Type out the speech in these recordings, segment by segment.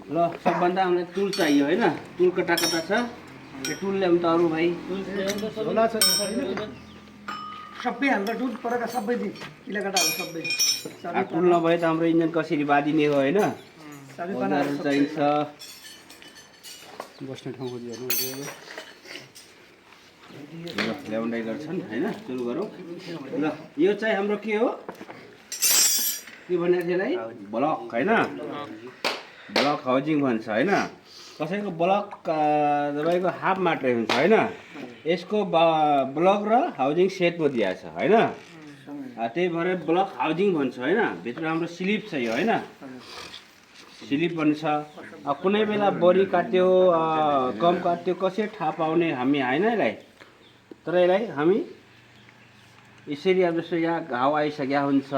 ल सबभन्दा हामीलाई टुल चाहियो होइन टुल कता कता छ यो टुल ल्याउँ त अरू भाइ झोला छ सबै हाल्दा टुल परका सबै दि किलाकाटाहरू सबै टुल नभए त हाम्रो इन्जिन कसरी बाँधिने हो होइन औजारहरू चाहिन्छ बस्ने ठाउँ खोजिहाल्नु ल्याउँदै गर्छन् होइन सुरु गरौँ ल यो चाहिँ हाम्रो के हो के भनेको थियो यसलाई ब्लक होइन ब्लक हाउजिङ भन्छ होइन कसैको ब्लक तपाईँको हाफ मात्रै हुन्छ होइन यसको ब्लक र हाउजिङ सेटमा दिएको छ होइन त्यही भएर ब्लक हाउजिङ भन्छ होइन भित्र हाम्रो स्लिप छ यो होइन स्लिप भन्छ कुनै बेला बढी काट्यो कम काट्यो कसरी थाहा पाउने हामी होइन यसलाई तर यसलाई हामी यसरी अब जस्तो यहाँ घाउ आइसकेको हुन्छ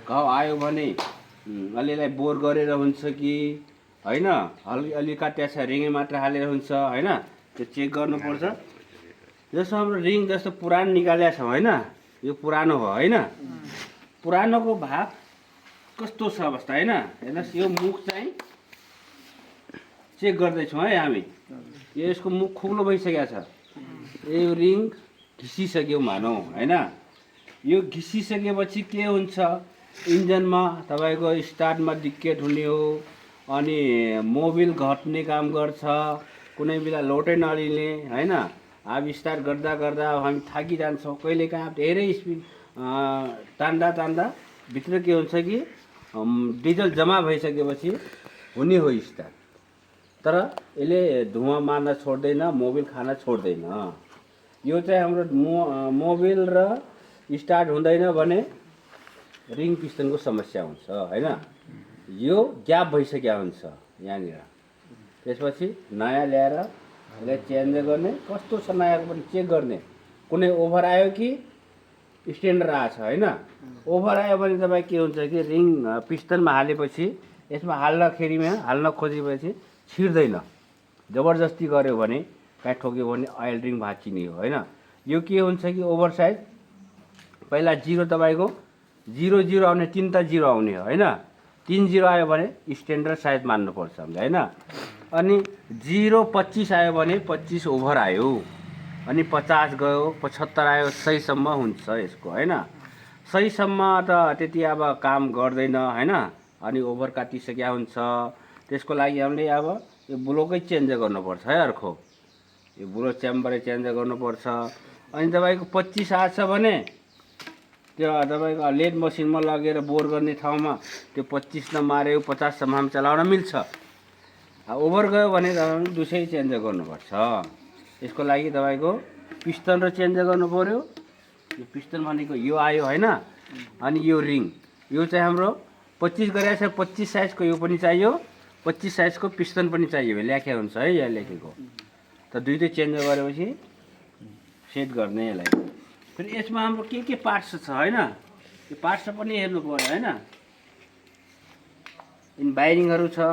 घाउ आयो भने अलि यसलाई बोर गरेर हुन्छ कि होइन अलि काटिया छ रिङै मात्र हालेर हुन्छ होइन त्यो चेक गर्नुपर्छ जस्तो हाम्रो रिङ जस्तो पुरानो निकालेको छ होइन यो पुरानो हो होइन पुरानोको भाग कस्तो छ अवस्था होइन हेर्नुहोस् यो मुख चाहिँ चेक गर्दैछौँ है हामी यो यसको मुख खुग्लो भइसकेको छ यो रिङ घिसिसक्यो भनौँ होइन यो घिसिसकेपछि के हुन्छ इन्जनमा तपाईँको स्टार्टमा दिक्कत हुने हो अनि मोबिल घट्ने काम गर्छ कुनै बेला लोटै नलिने होइन अब स्टार्ट गर्दा गर्दा हामी थाकिजान्छौँ कहिलेकाहीँ धेरै स्पिड तान्दा तान्दा भित्र के हुन्छ कि डिजल जम्मा भइसकेपछि हुने हो स्टार्ट तर यसले धुवा मार्न छोड्दैन मोबिल खान छोड्दैन यो चाहिँ हाम्रो मोबिल र स्टार्ट हुँदैन भने रिङ पिस्टनको समस्या हुन्छ होइन यो ग्याप भइसक्यो हुन्छ यहाँनिर त्यसपछि नयाँ ल्याएर यसलाई चेन्ज गर्ने कस्तो छ नयाँको पनि चेक गर्ने कुनै ओभर आयो कि स्ट्यान्डर्ड आएछ होइन ओभर आयो भने तपाईँ के हुन्छ कि रिङ पिस्टनमा हालेपछि यसमा हाल्न खोजेपछि छिर्दैन जबरजस्ती गऱ्यो भने कहीँ ठोक्यो भने अयल रिङ भाँचिने हो होइन यो के हुन्छ कि ओभर साइज पहिला जिरो तपाईँको 0 आउने 3 त 0 आउने हो होइन 3 0 आयो भने स्ट्यान्डर्ड साइज मान्नुपर्छ हामीले होइन अनि 0-25 आयो भने 25 ओभर आयो अनि 50 गयो 75 आयो 100सम्म हुन्छ यसको होइन 100सम्म त त्यति अब काम गर्दैन होइन अनि ओभर काटिसकेको हुन्छ त्यसको लागि हामीले अब यो ब्लोकै चेन्ज गर्नुपर्छ है अर्को यो ब्लोक च्याम्बरै चेन्ज गर्नुपर्छ अनि तपाईँको 25 आएछ भने त्यो तपाईँको लेड मसिनमा लगेर बोर गर्ने ठाउँमा त्यो 25 नमार्यो 50सम्म हामी चलाउन मिल्छ ओभर गयो भने तपाईँले दुसै चेन्ज गर्नुपर्छ यसको लागि तपाईँको पिस्टन र चेन्ज गर्नु पर्यो यो पिस्टन भनेको यो आयो होइन अनि यो रिङ यो चाहिँ हाम्रो 25 गरेको छ 25 साइजको यो पनि चाहियो 25 साइजको पिस्टन पनि चाहियो लेखेको हुन्छ है यहाँ लेखेको त दुईटै चेन्ज गरेपछि सेट गर्ने यसलाई फेरि यसमा हाम्रो के पार्ट्स छ होइन यो पार्ट्स पनि हेर्नु पर्यो होइन इन ब्यारिङहरू छ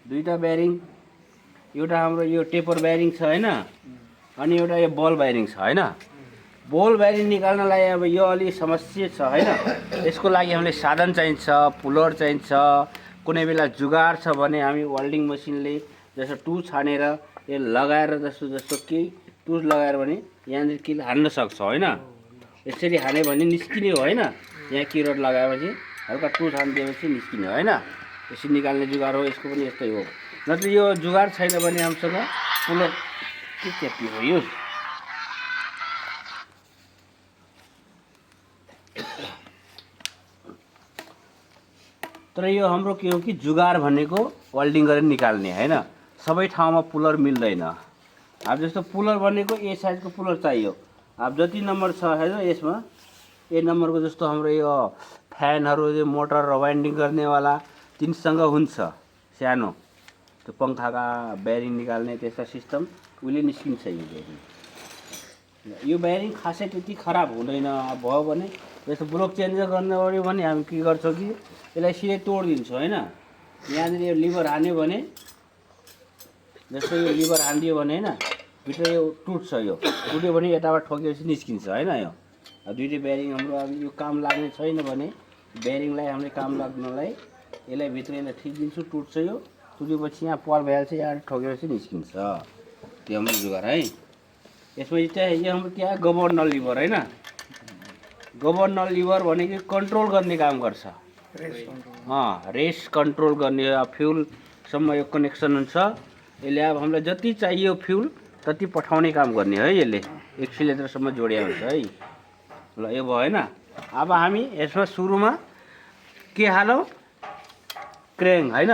दुईटा ब्यारिङ एउटा हाम्रो यो टेपर ब्यारिङ छ होइन अनि एउटा यो बल ब्यारिङ छ होइन बल ब्यारिङ निकाल्नलाई अब यो अलि समस्या छ होइन यसको लागि हामीले साधन चाहिन्छ पुलर चाहिन्छ कुनै बेला जुगाड छ भने हामी वेल्डिङ मसिनले जस्तो टु छानेर यो लगाएर जस्तो केही टुस लगाएर भने यहाँनिर किल हान्न सक्छ होइन यसरी हान्यो भने निस्किने हो होइन यहाँ किरोड लगाएपछि हल्का टुस हानिदिएपछि निस्किने हो होइन यसरी निकाल्ने जुगाड हो यसको पनि यस्तै हो नत्र यो जुगाड छैन भने हामीसँग पुलर के च्यापी हो यो तर यो हाम्रो के हो कि जुगाड भनेको वेल्डिङ गरेर निकाल्ने होइन सबै ठाउँमा पुलर मिल्दैन अब जस्तो पुलर भनेको ए साइजको पुलर चाहियो अब जति नम्बर छ होइन यसमा ए नम्बरको जस्तो हाम्रो यो फ्यानहरू यो मोटर र वाइन्डिङ गर्नेवाला तिनीसँग हुन्छ सानो त्यो पङ्खाका ब्यारिङ निकाल्ने त्यस्ता सिस्टम उहिले निस्किन्छ यो ब्यारिङ यो ब्यारिङ खासै त्यति खराब हुँदैन अब भयो भने जस्तो ब्लक चेन्ज गर्नु पऱ्यो भने हामी के गर्छौँ कि यसलाई सिधै तोडिदिन्छौँ होइन यहाँनिर यो लिभर हान्यो भने जस्तो यो लिभर हानिदियो भने होइन भित्र यो टुट्छ यो टुट्यो भने यताबाट ठोकेपछि निस्किन्छ होइन यो दुईटै ब्यारिङ हाम्रो अब यो काम लाग्ने छैन भने ब्यारिङलाई हामीले काम लाग्नलाई यसलाई भित्र यसलाई ठिक दिन्छु टुट्छ यो तुरेपछि यहाँ पाल भइहाल्छ, यहाँ ठोकेर चाहिँ निस्किन्छ। त्यो हाम्रो जुगाड है। यसमा चाहिँ यो हाम्रो क्या गभर्नर लिभर होइन। गभर्नर लिभर भनेको कन्ट्रोल गर्ने काम गर्छ। रेस कन्ट्रोल गर्ने, फ्युलसम्म यो कनेक्सन हुन्छ। यसले अब हामीलाई जति चाहियो फ्युल तति पठाउने काम गर्ने है। यसले एक्सिलेटरसम्म जोडिया हुन्छ है। ल यो भयो होइन। अब हामी यसमा सुरुमा के हालौँ, क्रेङ होइन।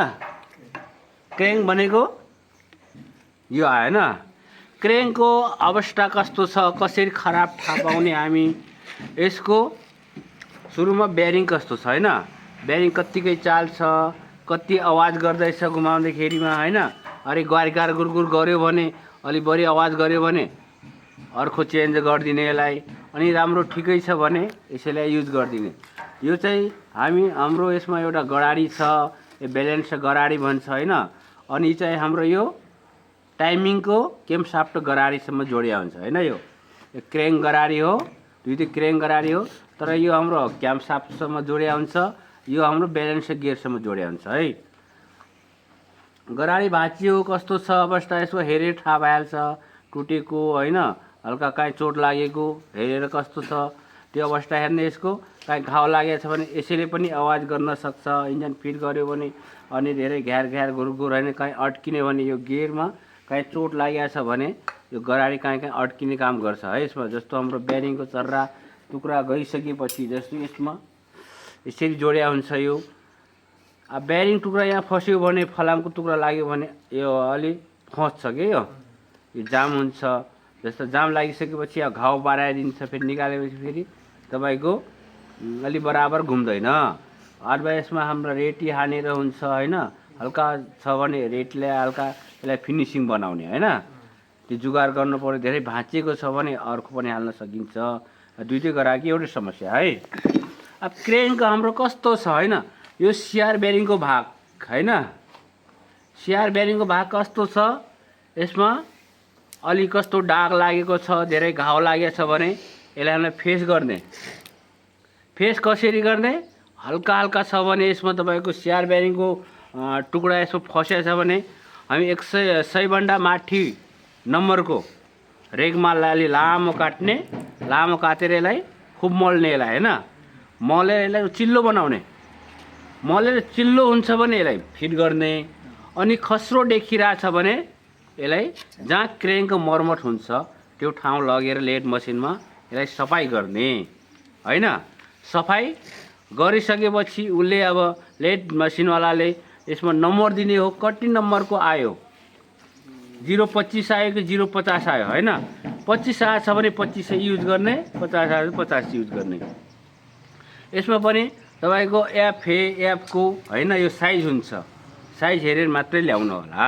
क्रेङ भनेको यो आएन। क्रेङको अवस्था कस्तो छ, कसरी खराब थाहा पाउने हामी, यसको सुरुमा बेरिङ कस्तो छ होइन। बेरिङ कत्तिकै चाल छ, कति आवाज गर्दैछ घुमाउँदाखेरिमा होइन। अरे गार गुरगुर गऱ्यो भने, अलि बढी आवाज गऱ्यो भने अर्को चेन्ज गरिदिने यसलाई। अनि राम्रो ठिकै छ भने यसैलाई युज गरिदिने। यो चाहिँ हाम्रो यसमा एउटा गडाडी छ, यो ब्यालेन्स गडाडी भन्छ होइन। अनि चाहिँ हाम्रो यो टाइमिङको क्याम्पसाफ्ट गराडीसम्म जोडिया हुन्छ होइन। यो क्रेङ गराडी हो, दुईटै क्रेङ गराडी हो। तर यो हाम्रो क्याम्पसाफ्टसम्म जोडिया हुन्छ, यो हाम्रो ब्यालेन्स गियरसम्म जोडिया हुन्छ है। गराडी भाँचियो कस्तो छ अवस्था, यसको हेरेर थाहा भइहाल्छ। टुटेको होइन, हल्का काहीँ चोट लागेको हेरेर कस्तो छ त्यो अवस्था हेर्ने। यसको काहीँ घाउ लागेको छ भने यसैले पनि आवाज गर्न सक्छ। इन्जिन फिट गर्यो भने अनि धेरै घ्यार गुरगुर होइन, काहीँ अड्किने भने यो गियरमा काहीँ चोट लागेको छ भने यो गराडी काहीँ अड्किने काम गर्छ है यसमा। जस्तो हाम्रो बेरिङको चर्रा टुक्रा गइसकेपछि जस्तो यसमा यसरी जोडिया हुन्छ यो। अब बेरिङ टुक्रा यहाँ फस्यो भने, फलामको टुक्रा लाग्यो भने यो अलि फस्छ कि यो जाम हुन्छ। जस्तो जाम लागिसकेपछि अब घाउ बढाइदिन्छ, फेरि निकालेपछि फेरि तपाईँको अलि बराबर घुम्दैन। अथवा यसमा हाम्रो रेटी हानेर हुन्छ होइन। हल्का छ भने रेटले हल्का यसलाई फिनिसिङ बनाउने होइन। त्यो जुगाड गर्नु पर्यो। धेरै भाँचिएको छ भने अर्को पनि हाल्न सकिन्छ। दुइटै गराकी एउटै समस्या है। अब क्रेनको हाम्रो कस्तो छ होइन, यो सिआर बेरिङको भाग होइन। सिआर बेरिङको भाग कस्तो छ, यसमा अलि कस्तो दाग लागेको छ, धेरै घाउ लागेको छ भने यसलाई हामीलाई फेस गर्ने। फेस कसरी गर्ने, हल्का हल्का छ भने यसमा तपाईँको सिआर बेरिङको टुक्रा यसमा फसेको छ भने हामी 100 भन्दा माथि नम्बरको रेगमाललाई अलि लामो काट्ने, लामो काटेर यसलाई खुब मल्ने यसलाई होइन। मलेर यसलाई चिल्लो बनाउने। मलेर चिल्लो हुन्छ भने यसलाई फिट गर्ने। अनि खस्रो देखिरहेछ भने यसलाई जहाँ क्रेनको मर्मत हुन्छ त्यो ठाउँ लगेर लेड मसिनमा यसलाई सफाइ गर्ने होइन। सफाइ गरिसकेपछि उसले अब लेड मसिनवालाले यसमा नम्बर दिने हो। कति नम्बरको आयो, 025 आयो कि 050 आयो होइन। 25 आएको छ भने 25 युज गर्ने, 50 आयो भने 50 युज गर्ने। यसमा पनि तपाईँको एफको होइन यो साइज हुन्छ, साइज हेरेर मात्रै ल्याउनु होला।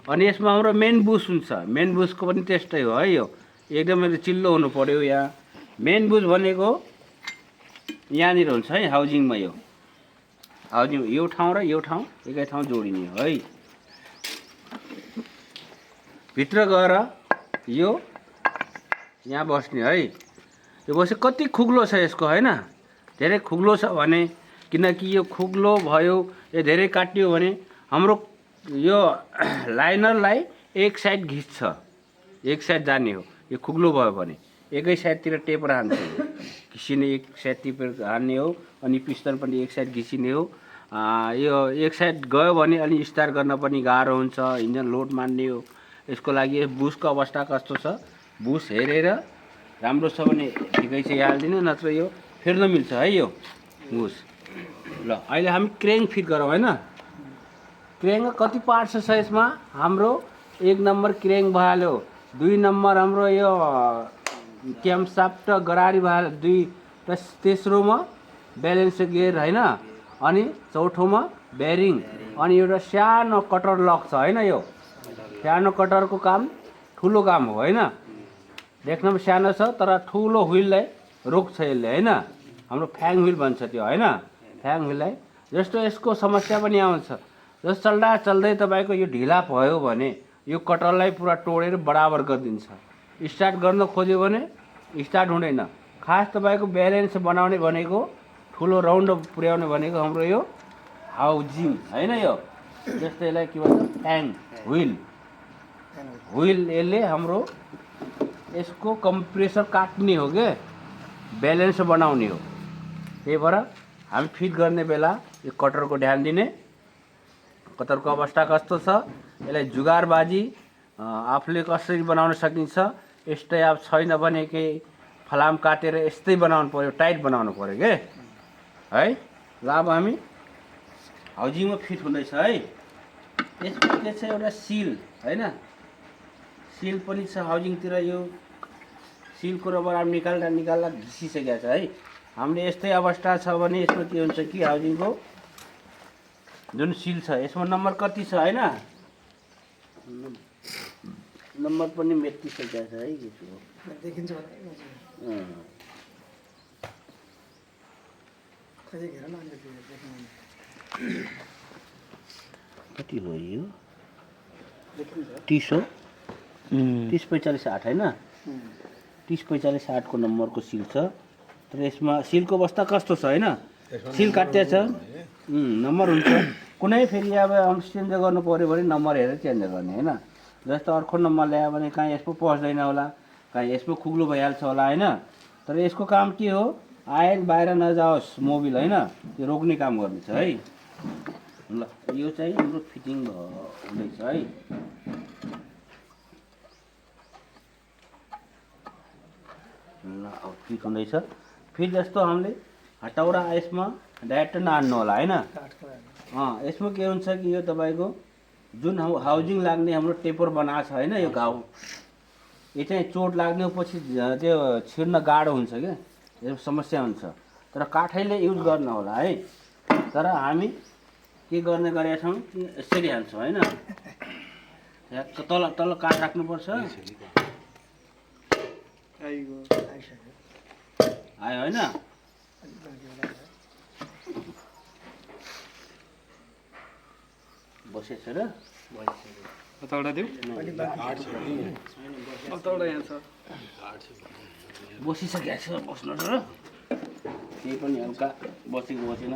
अनि यसमा हाम्रो मेन बुस हुन्छ। मेन बुसको पनि त्यस्तै हो है। यो एकदमै चिल्लो हुनु पर्यो। यहाँ मेन बुस भनेको यहाँनिर हुन्छ है, हाउजिङमा। यो हाउजिङ यो ठाउँ र यो ठाउँ एकै ठाउँ जोडिने हो है। भित्र गएर यो यहाँ बस्ने है। यो बसे कति खुग्लो छ यसको होइन। धेरै खुग्लो छ भने, किनकि यो खुग्लो भयो, यो धेरै काटियो भने हाम्रो यो लाइनरलाई एक साइड घिच्छ, एक साइड जाने हो। यो खुग्लो भयो भने एकै साइडतिर टेपर हान्छ, घिसिने एक साइड टेपर हान्ने हो। अनि पिस्टन पनि एक साइड घिसिने हो। यो एक साइड गयो भने अलि स्टार्ट गर्न पनि गाह्रो हुन्छ, इन्जिन लोड मान्ने हो। यसको लागि बुसको अवस्था कस्तो छ, बुस हेरेर राम्रो छ भने ठिकै छ हालिदिनु, नत्र यो फेर्न मिल्छ है यो बुस। ल अहिले हामी क्रेङ फिट गरौँ होइन। क्रेङको कति पार्ट्स छ यसमा, हाम्रो 1 नम्बर क्रेङ भइहाल्यो, 2 नम्बर हाम्रो यो क्याम्पसाफ्ट गराडी भइहाल्यो, 2 तेस्रोमा ब्यालेन्स गियर होइन। अनि चौथोमा बेरिङ, अनि एउटा सानो कटर लक छ होइन। यो सानो कटरको काम ठुलो काम हो होइन। देख्नमा सानो छ तर ठुलो व्हिललाई रोक्छ यसले होइन। हाम्रो फ्याङ व्हिल भन्छ त्यो होइन, फ्याङ व्हिललाई। जस्तो यसको समस्या पनि आउँछ, जस्तो चल्दा चल्दै तपाईँको यो ढिला भयो भने यो कटरलाई पुरा तोडेर बराबर गरिदिन्छ। स्टार्ट गर्न खोज्यो भने स्टार्ट हुँदैन। खास तपाईँको ब्यालेन्स बनाउने भनेको, ठुलो राउन्ड पुर्याउने भनेको हाम्रो यो हाउजिङ होइन। यो जस्तै यसलाई के भन्छ ट्याङ व्हिल व्हिल यसले हाम्रो यसको कम्प्रेसर काट्ने हो क्या ब्यालेन्स बनाउने हो त्यही भएर हामी फिट गर्ने बेला यो कटरको ध्यान दिने कटरको अवस्था कस्तो छ यसलाई जुगारबाजी आफूले कसरी बनाउन सकिन्छ यस्तै अब छैन भने केही फलाम काटेर यस्तै बनाउनु पर्यो टाइट बनाउनु पर्यो के है ल अब हामी हाउजिङमा फिट हुँदैछ है यसको के छ एउटा सिल होइन सिल पनि छ हाउजिङतिर यो सिलको रबर अब निकाल्दा घिसिसकेको छ है हामीले यस्तै अवस्था छ भने यसमा के हुन्छ कि हाउजिङको जुन सिल छ यसमा नम्बर कति छ होइन नम्बर पनि मेटिसकेको छ है यसको देखिन्छ खोइ हेर न अन्त देख्नु कति हो यो देखिन्छ 30 हो 30 45 8 होइन 30 45 8 को नम्बरको सिल छ तर यसमा सिलको अवस्था कस्तो छ होइन सिल काटिया छ नम्बर हुन्छ कुनै फेरि अब चेन्ज गर्नु पऱ्यो भने नम्बर हेरेर चेन्ज गर्ने होइन जस्तो अर्को नम्बर ल्यायो भने कहीँ यसको पस्दैन होला कहीँ यसको खुग्लो भइहाल्छ होला होइन तर यसको काम के हो आएर बाहिर नजाओस् मोबिल होइन त्यो रोक्ने काम गर्नेछ है ल यो चाहिँ हाम्रो फिटिङ हुँदैछ है ल अब फिट हुँदैछ फिट जस्तो हामीले हटौरा यसमा डाइरेक्ट नहान्नु होला होइन यसमा के हुन्छ कि यो तपाईँको जुन हाउजिङ लाग्ने हाम्रो टेपर बनाएको छ होइन यो घाउ यो चाहिँ चोट लाग्ने पछि त्यो छिर्न गाह्रो हुन्छ क्या यो समस्या हुन्छ तर काठैले युज गर्न होला है तर हामी के गर्ने गरेका छौँ यसरी हान्छौँ होइन तल तल काठ राख्नुपर्छ आयो होइन बसेछ र बसिसकेको छ बस्नु र केही पनि हल्का बसेको बसेन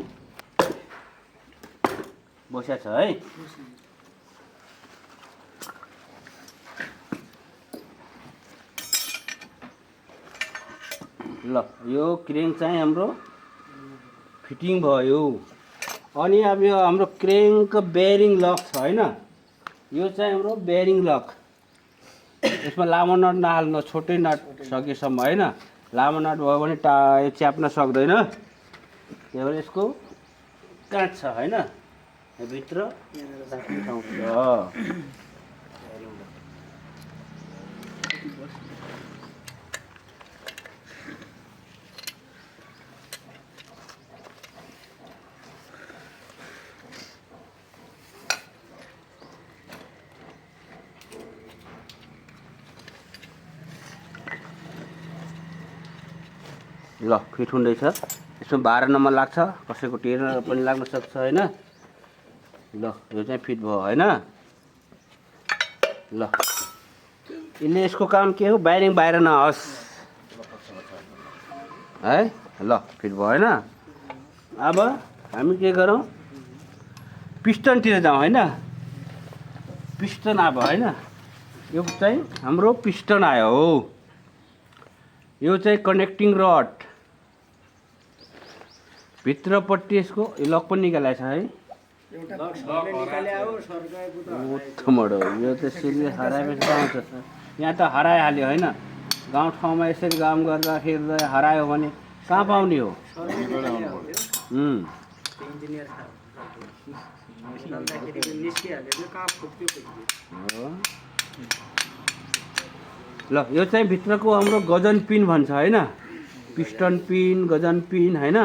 बसिया छ है ल यो क्रेङ चाहिँ हाम्रो फिटिङ भयो अनि अब यो हाम्रो क्रेङको बेयरिङ लक छ होइन यो चाहिँ हाम्रो बेयरिङ लक यसमा लामो नट नहाल्नु छोटै नट सकेसम्म होइन लामो नट भयो भने यो च्याप्न सक्दैन त्यही भएर यसको काँच छ होइन भित्र राख्ने ठाउँ छ ल फिट हुँदैछ यसमा 12 नम्बर लाग्छ कसैको 13 पनि लाग्न सक्छ होइन ल यो चाहिँ फिट भयो होइन ल यसले यसको काम के हो बाहिर नहोस् है ल फिट भयो होइन अब हामी के गरौँ पिस्टनतिर जाउँ होइन पिस्टन अब होइन यो चाहिँ हाम्रो पिस्टन आयो हो यो चाहिँ कनेक्टिङ रड भित्रपट्टि यसको लक पनि निकालेको छ है यो त सिरियस हराएपछि आउँछ यहाँ त हराइहाल्यो होइन गाउँ ठाउँमा यसरी काम गर्दाखेरि हरायो भने कहाँ पाउने हो ल यो चाहिँ भित्रको हाम्रो गजन पिन भन्छ होइन पिस्टन पिन गजन पिन होइन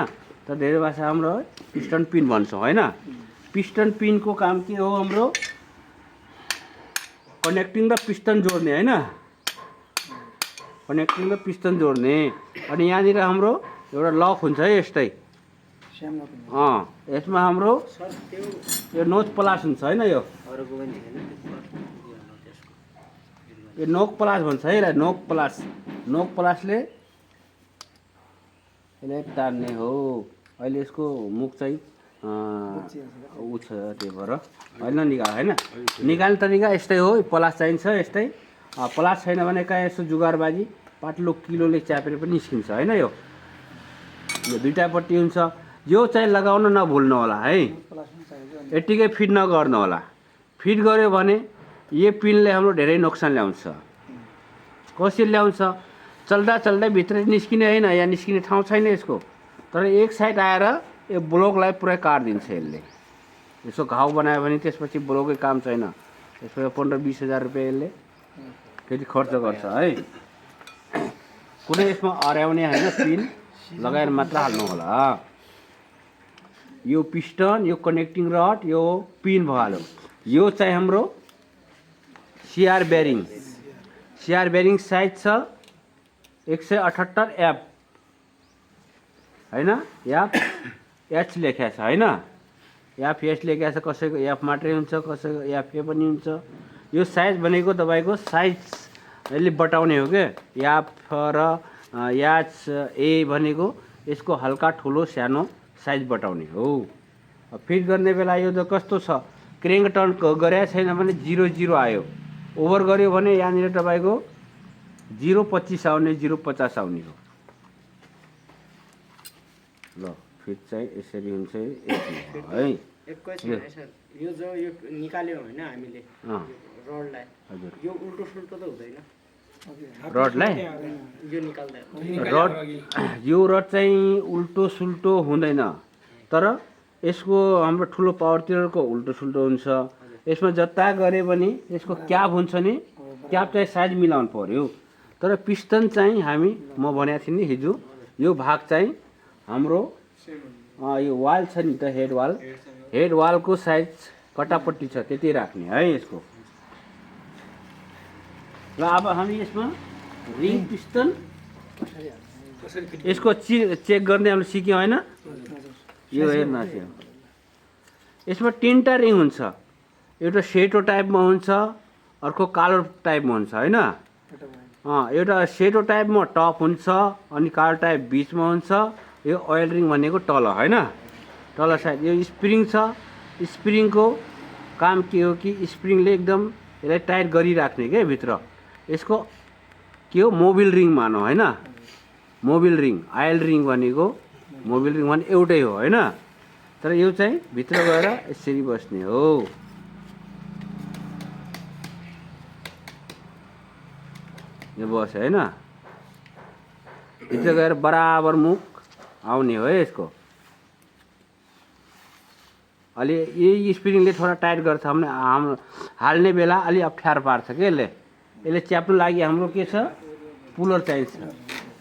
त धेरै भाषा हाम्रो पिस्टन पिन भन्छौँ होइन पिस्टन पिनको काम के हो हाम्रो कनेक्टिङ र पिस्टन जोड्ने होइन कनेक्टिङ र पिस्टन जोड्ने अनि यहाँनिर हाम्रो एउटा लक हुन्छ है यस्तै यसमा हाम्रो यो नोच प्लास हुन्छ होइन यो नोक प्लास भन्छ है नोक प्लासले यसले तान्ने हो अहिले यसको मुख चाहिँ ऊ छ त्यही भएर होइन निकाल होइन निकाल्ने तरिका यस्तै हो प्लास चाहिन्छ यस्तै प्लास छैन भने कहाँ यसो जुगारबाजी पातलो किलोले च्यापेर पनि निस्किन्छ होइन यो दुईटा पट्टि हुन्छ यो चाहिँ लगाउन नभुल्नु होला है प्लस में चाहिए यत्तिकै फिट नगर्नु होला फिट गर्यो भने यो पिनले हाम्रो धेरै नोक्सान ल्याउँछ कसरी ल्याउँछ चल्दा चल्दै भित्र निस्किने होइन यहाँ निस्किने ठाउँ छैन यसको तर एक साइड आएर यो ब्लकलाई पुरै काटिदिन्छ यसले यसो घाउ बनायो भने त्यसपछि ब्लकै काम छैन त्यसपछि 15-20 हजार रुपियाँ यसले फेरि खर्च गर्छ है कुनै यसमा अड्याउने होइन पिन लगाएर मात्र हाल्नु होला यो पिस्टन यो कनेक्टिङ रड यो पिन भयो यो चाहिँ हाम्रो सीआर बेरिङ साइज छ 178 एफ होइन एफ एच लेखेको छ होइन एफ एच लेखेको छ कसैको एफ मात्रै हुन्छ कसैको एफ ए पनि हुन्छ यो साइज भनेको तपाईँको साइज यसले बटाउने हो क्या एफ र एच ए भनेको यसको हल्का ठुलो सानो साइज बटाउने हो फिट गर्ने बेला यो त कस्तो छ क्रेङ्क टर्न गरेको छैन भने 0-0 आयो ओभर गर्यो भने यहाँनिर तपाईँको 0.25 आउने 0.50 आउने हो ल फिट चाहिँ यसरी हुन्छ है एकैछिन है सर यो जो यो निकाल्यो होइन हामीले रडलाई हजुर यो उल्टो सुल्टो त हुँदैन रडलाई यो निकाल्दा रड यो रड चाहिँ उल्टो सुल्टो हुँदैन तर यसको हाम्रो ठुलो पावर टिलरको उल्टो सुल्टो हुन्छ यसमा जता गरे पनि यसको क्याप हुन्छ नि क्याप चाहिँ साइज मिलाउनु पर्यो तर पिस्टन चाहिँ हामी म भनेको थिएँ नि हिजो यो भाग चाहिँ हाम्रो यो वाल छ नि त हेड वालको साइज कटापट्टि छ त्यति राख्ने है यसको र अब हामी यसमा रिङ पिस्टन यसको चेक गर्ने हामीले सिक्यौँ होइन यो हेर्नुहोस् यसमा 3टा रिङ हुन्छ एउटा सेतो टाइपमा हुन्छ अर्को कालो टाइपमा हुन्छ होइन एउटा सेतो टाइपमा टप हुन्छ अनि कालो टाइप बिचमा हुन्छ यो ओइल रिङ भनेको तल होइन तल साइड यो स्प्रिङ छ स्प्रिङको काम के हो कि स्प्रिङले एकदम यसलाई टाइट गरिराख्ने क्या भित्र यसको के हो मोबिल रिङ मानौ होइन मोबिल रिङ आयल रिङ भनेको मोबिल रिङ भने एउटै हो होइन तर यो चाहिँ भित्र गएर यसरी बस्ने हो यो बस्यो होइन भित्र गएर बराबर मुख आउने हो है यसको अलि यही स्प्रिङले थोडा टाइट गर्छ हामीले हाम्रो हाल्ने बेला अलि अप्ठ्यारो पार्छ कि यसले च्याप्नु लागि हाम्रो के छ पुलर चाहिन्छ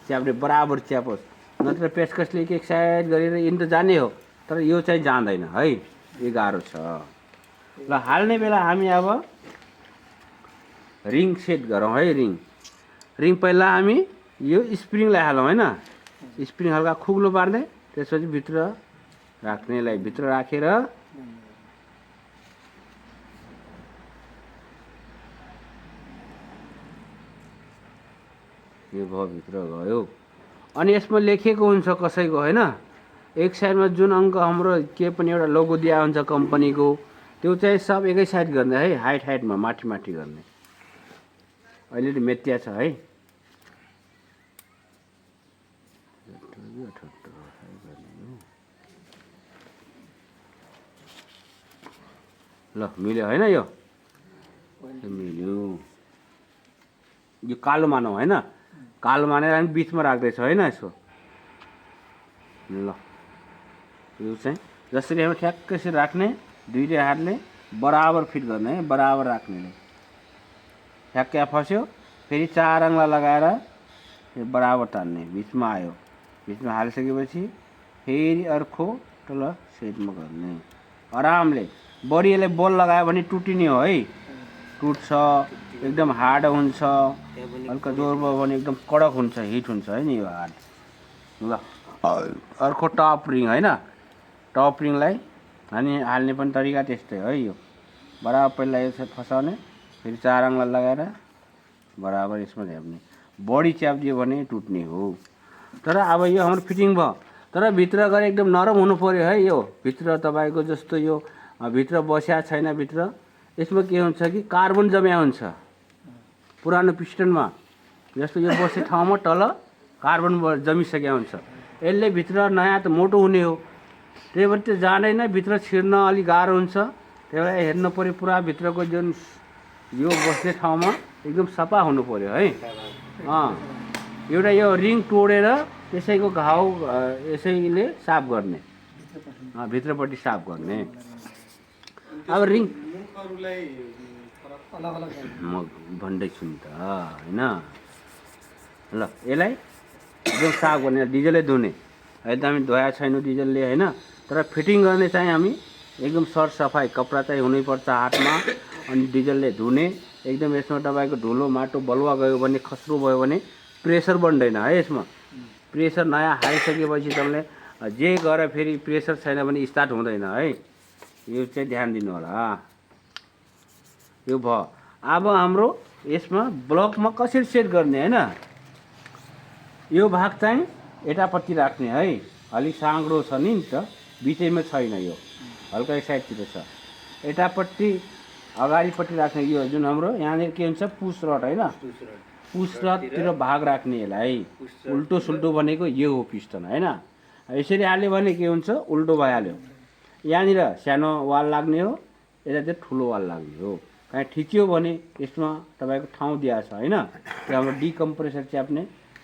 च्याप्ने बराबर च्यापोस् नत्र पेचकसले एक साइड गरेर इन त जाने हो तर यो चाहिँ जाँदैन है यो गाह्रो छ ल हाल्ने बेला हामी अब रिङ सेट गरौँ है रिङ पहिला हामी यो स्प्रिङलाई हालौँ होइन स्प्रिङ हल्का खुग्लो पार्ने त्यसपछि भित्र राख्नेलाई भित्र राखेर यो भयो भित्र गयो अनि यसमा लेखेको हुन्छ कसैको होइन एक साइडमा जुन अङ्क हाम्रो के पनि एउटा लोगो दिया हुन्छ कम्पनीको त्यो चाहिँ सब एकै साइड गर्ने है हाइटमा माथि गर्ने अहिले मेटिया छ है ल मिल्यो होइन यो मिल्यो यो कालो मानौ होइन कालो मानेर हामी बिचमा राख्दैछ होइन यसको ल यो चाहिँ जसरी हामी ठ्याक्कै यसरी राख्ने दुईटै हातले बराबर फिट गर्ने है बराबर राख्ने ठ्याक्कै फस्यो फेरि 4 अङ्ला लगाएर बराबर तान्ने बिचमा आयो बिचमा हालिसकेपछि फेरि अर्को तल सेटमा गर्ने आरामले बढी यसले बल लगायो भने टुटिने हो है टुट्छ एकदम हार्ड हुन्छ हल्का जोर भयो भने एकदम कडक हुन्छ हिट हुन्छ है नि यो हार्ड ल अर्को टप रिङ होइन टप रिङलाई हामी हाल्ने पनि तरिका त्यस्तै है यो बराबर पहिला यो फसाउने फेरि 4 अङ्ला लगाएर बराबर यसमा झ्याप्ने बढी च्याप्दियो भने टुट्ने हो तर अब यो हाम्रो फिटिङ भयो तर भित्र गएर एकदम नरम हुनु पर्यो है। यो भित्र तपाईँको जस्तो यो भित्र बस्या छैन, भित्र यसमा के हुन्छ कि कार्बन जम्या हुन्छ पुरानो पिस्टनमा। जस्तो यो बस्ने ठाउँमा तल कार्बन जमिसकेको हुन्छ, यसले भित्र नयाँ त मोटो हुने हो, त्यही भएर त्यो जाँदैन, भित्र छिर्न अलिक गाह्रो हुन्छ। त्यही भएर हेर्नु पऱ्यो पुरा भित्रको जुन यो बस्ने ठाउँमा एकदम सफा हुनु पऱ्यो है। एउटा यो रिङ तोडेर त्यसैको घाउ यसैले साफ गर्ने, भित्रपट्टि साफ गर्ने। अब रिङ अलग अलग म भन्दैछु नि त होइन। ल यसलाई एकदम साफ गर्ने, डिजलले धुने। अहिले त हामी धोया छैनौँ डिजलले होइन, तर फिटिङ गर्ने चाहिँ हामी एकदम सरसफाइ कपडा चाहिँ हुनैपर्छ हातमा, अनि डिजलले धुने। एकदम यसमा तपाईँको धुलो माटो बलुवा गयो भने, खस्रो भयो भने प्रेसर बन्दैन है। यसमा प्रेसर नयाँ हालिसकेपछि तपाईँले जे गरेर फेरि प्रेसर छैन भने स्टार्ट हुँदैन है। यो चाहिँ ध्यान दिनु होला। यो भयो। अब हाम्रो यसमा ब्लकमा कसरी सेट गर्ने होइन, यो भाग चाहिँ यतापट्टि राख्ने है। अलिक साँग्रो छ नि त, बिचैमा छैन, यो हल्का साइडतिर छ। यतापट्टि अगाडिपट्टि राख्ने यो जुन हाम्रो यहाँनिर के हुन्छ पुस रड होइन, पुस रडतिर भाग राख्ने यसलाई। उल्टो सुल्टो भनेको यो हो पिस्टन होइन। यसरी हाल्यो भने के हुन्छ, उल्टो भइहाल्यो। यहाँनिर सानो वाल लाग्ने हो, यतातिर ठुलो वाल लाग्ने हो। कहीँ ठिच्यो भने यसमा तपाईँको ठाउँ दिएको छ होइन। त्यो हाम्रो डिकम्प्रेसर च्याप्ने,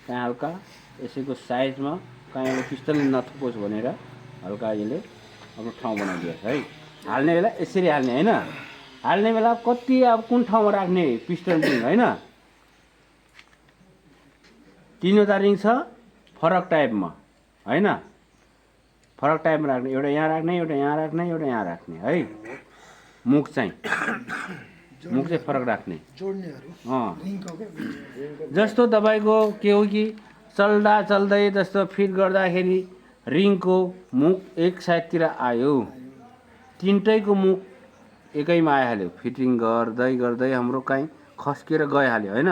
कहीँ हल्का यसैको साइजमा कहीँ अब पिस्टनले नथुकोस् भनेर हल्का यसले आफ्नो ठाउँ बनाइदिएको छ है। हाल्ने बेला यसरी हाल्ने होइन। हाल्ने बेला कति अब कुन ठाउँमा राख्ने पिस्टन रिङ होइन, तिनवटा रिङ छ फरक टाइपमा होइन, फरक टाइपमा राख्ने। एउटा यहाँ राख्ने, एउटा यहाँ राख्ने, एउटा यहाँ राख्ने है। मुख चाहिँ फरक राख्ने जस्तो तपाईँको के हो कि चल्दै जस्तो फिट गर्दाखेरि रिङको मुख एक साइडतिर आयो, तिनटैको मुख एकैमा आइहाल्यो। फिटिङ गर्दै गर्दै हाम्रो कहीँ खस्किएर गइहाल्यो होइन।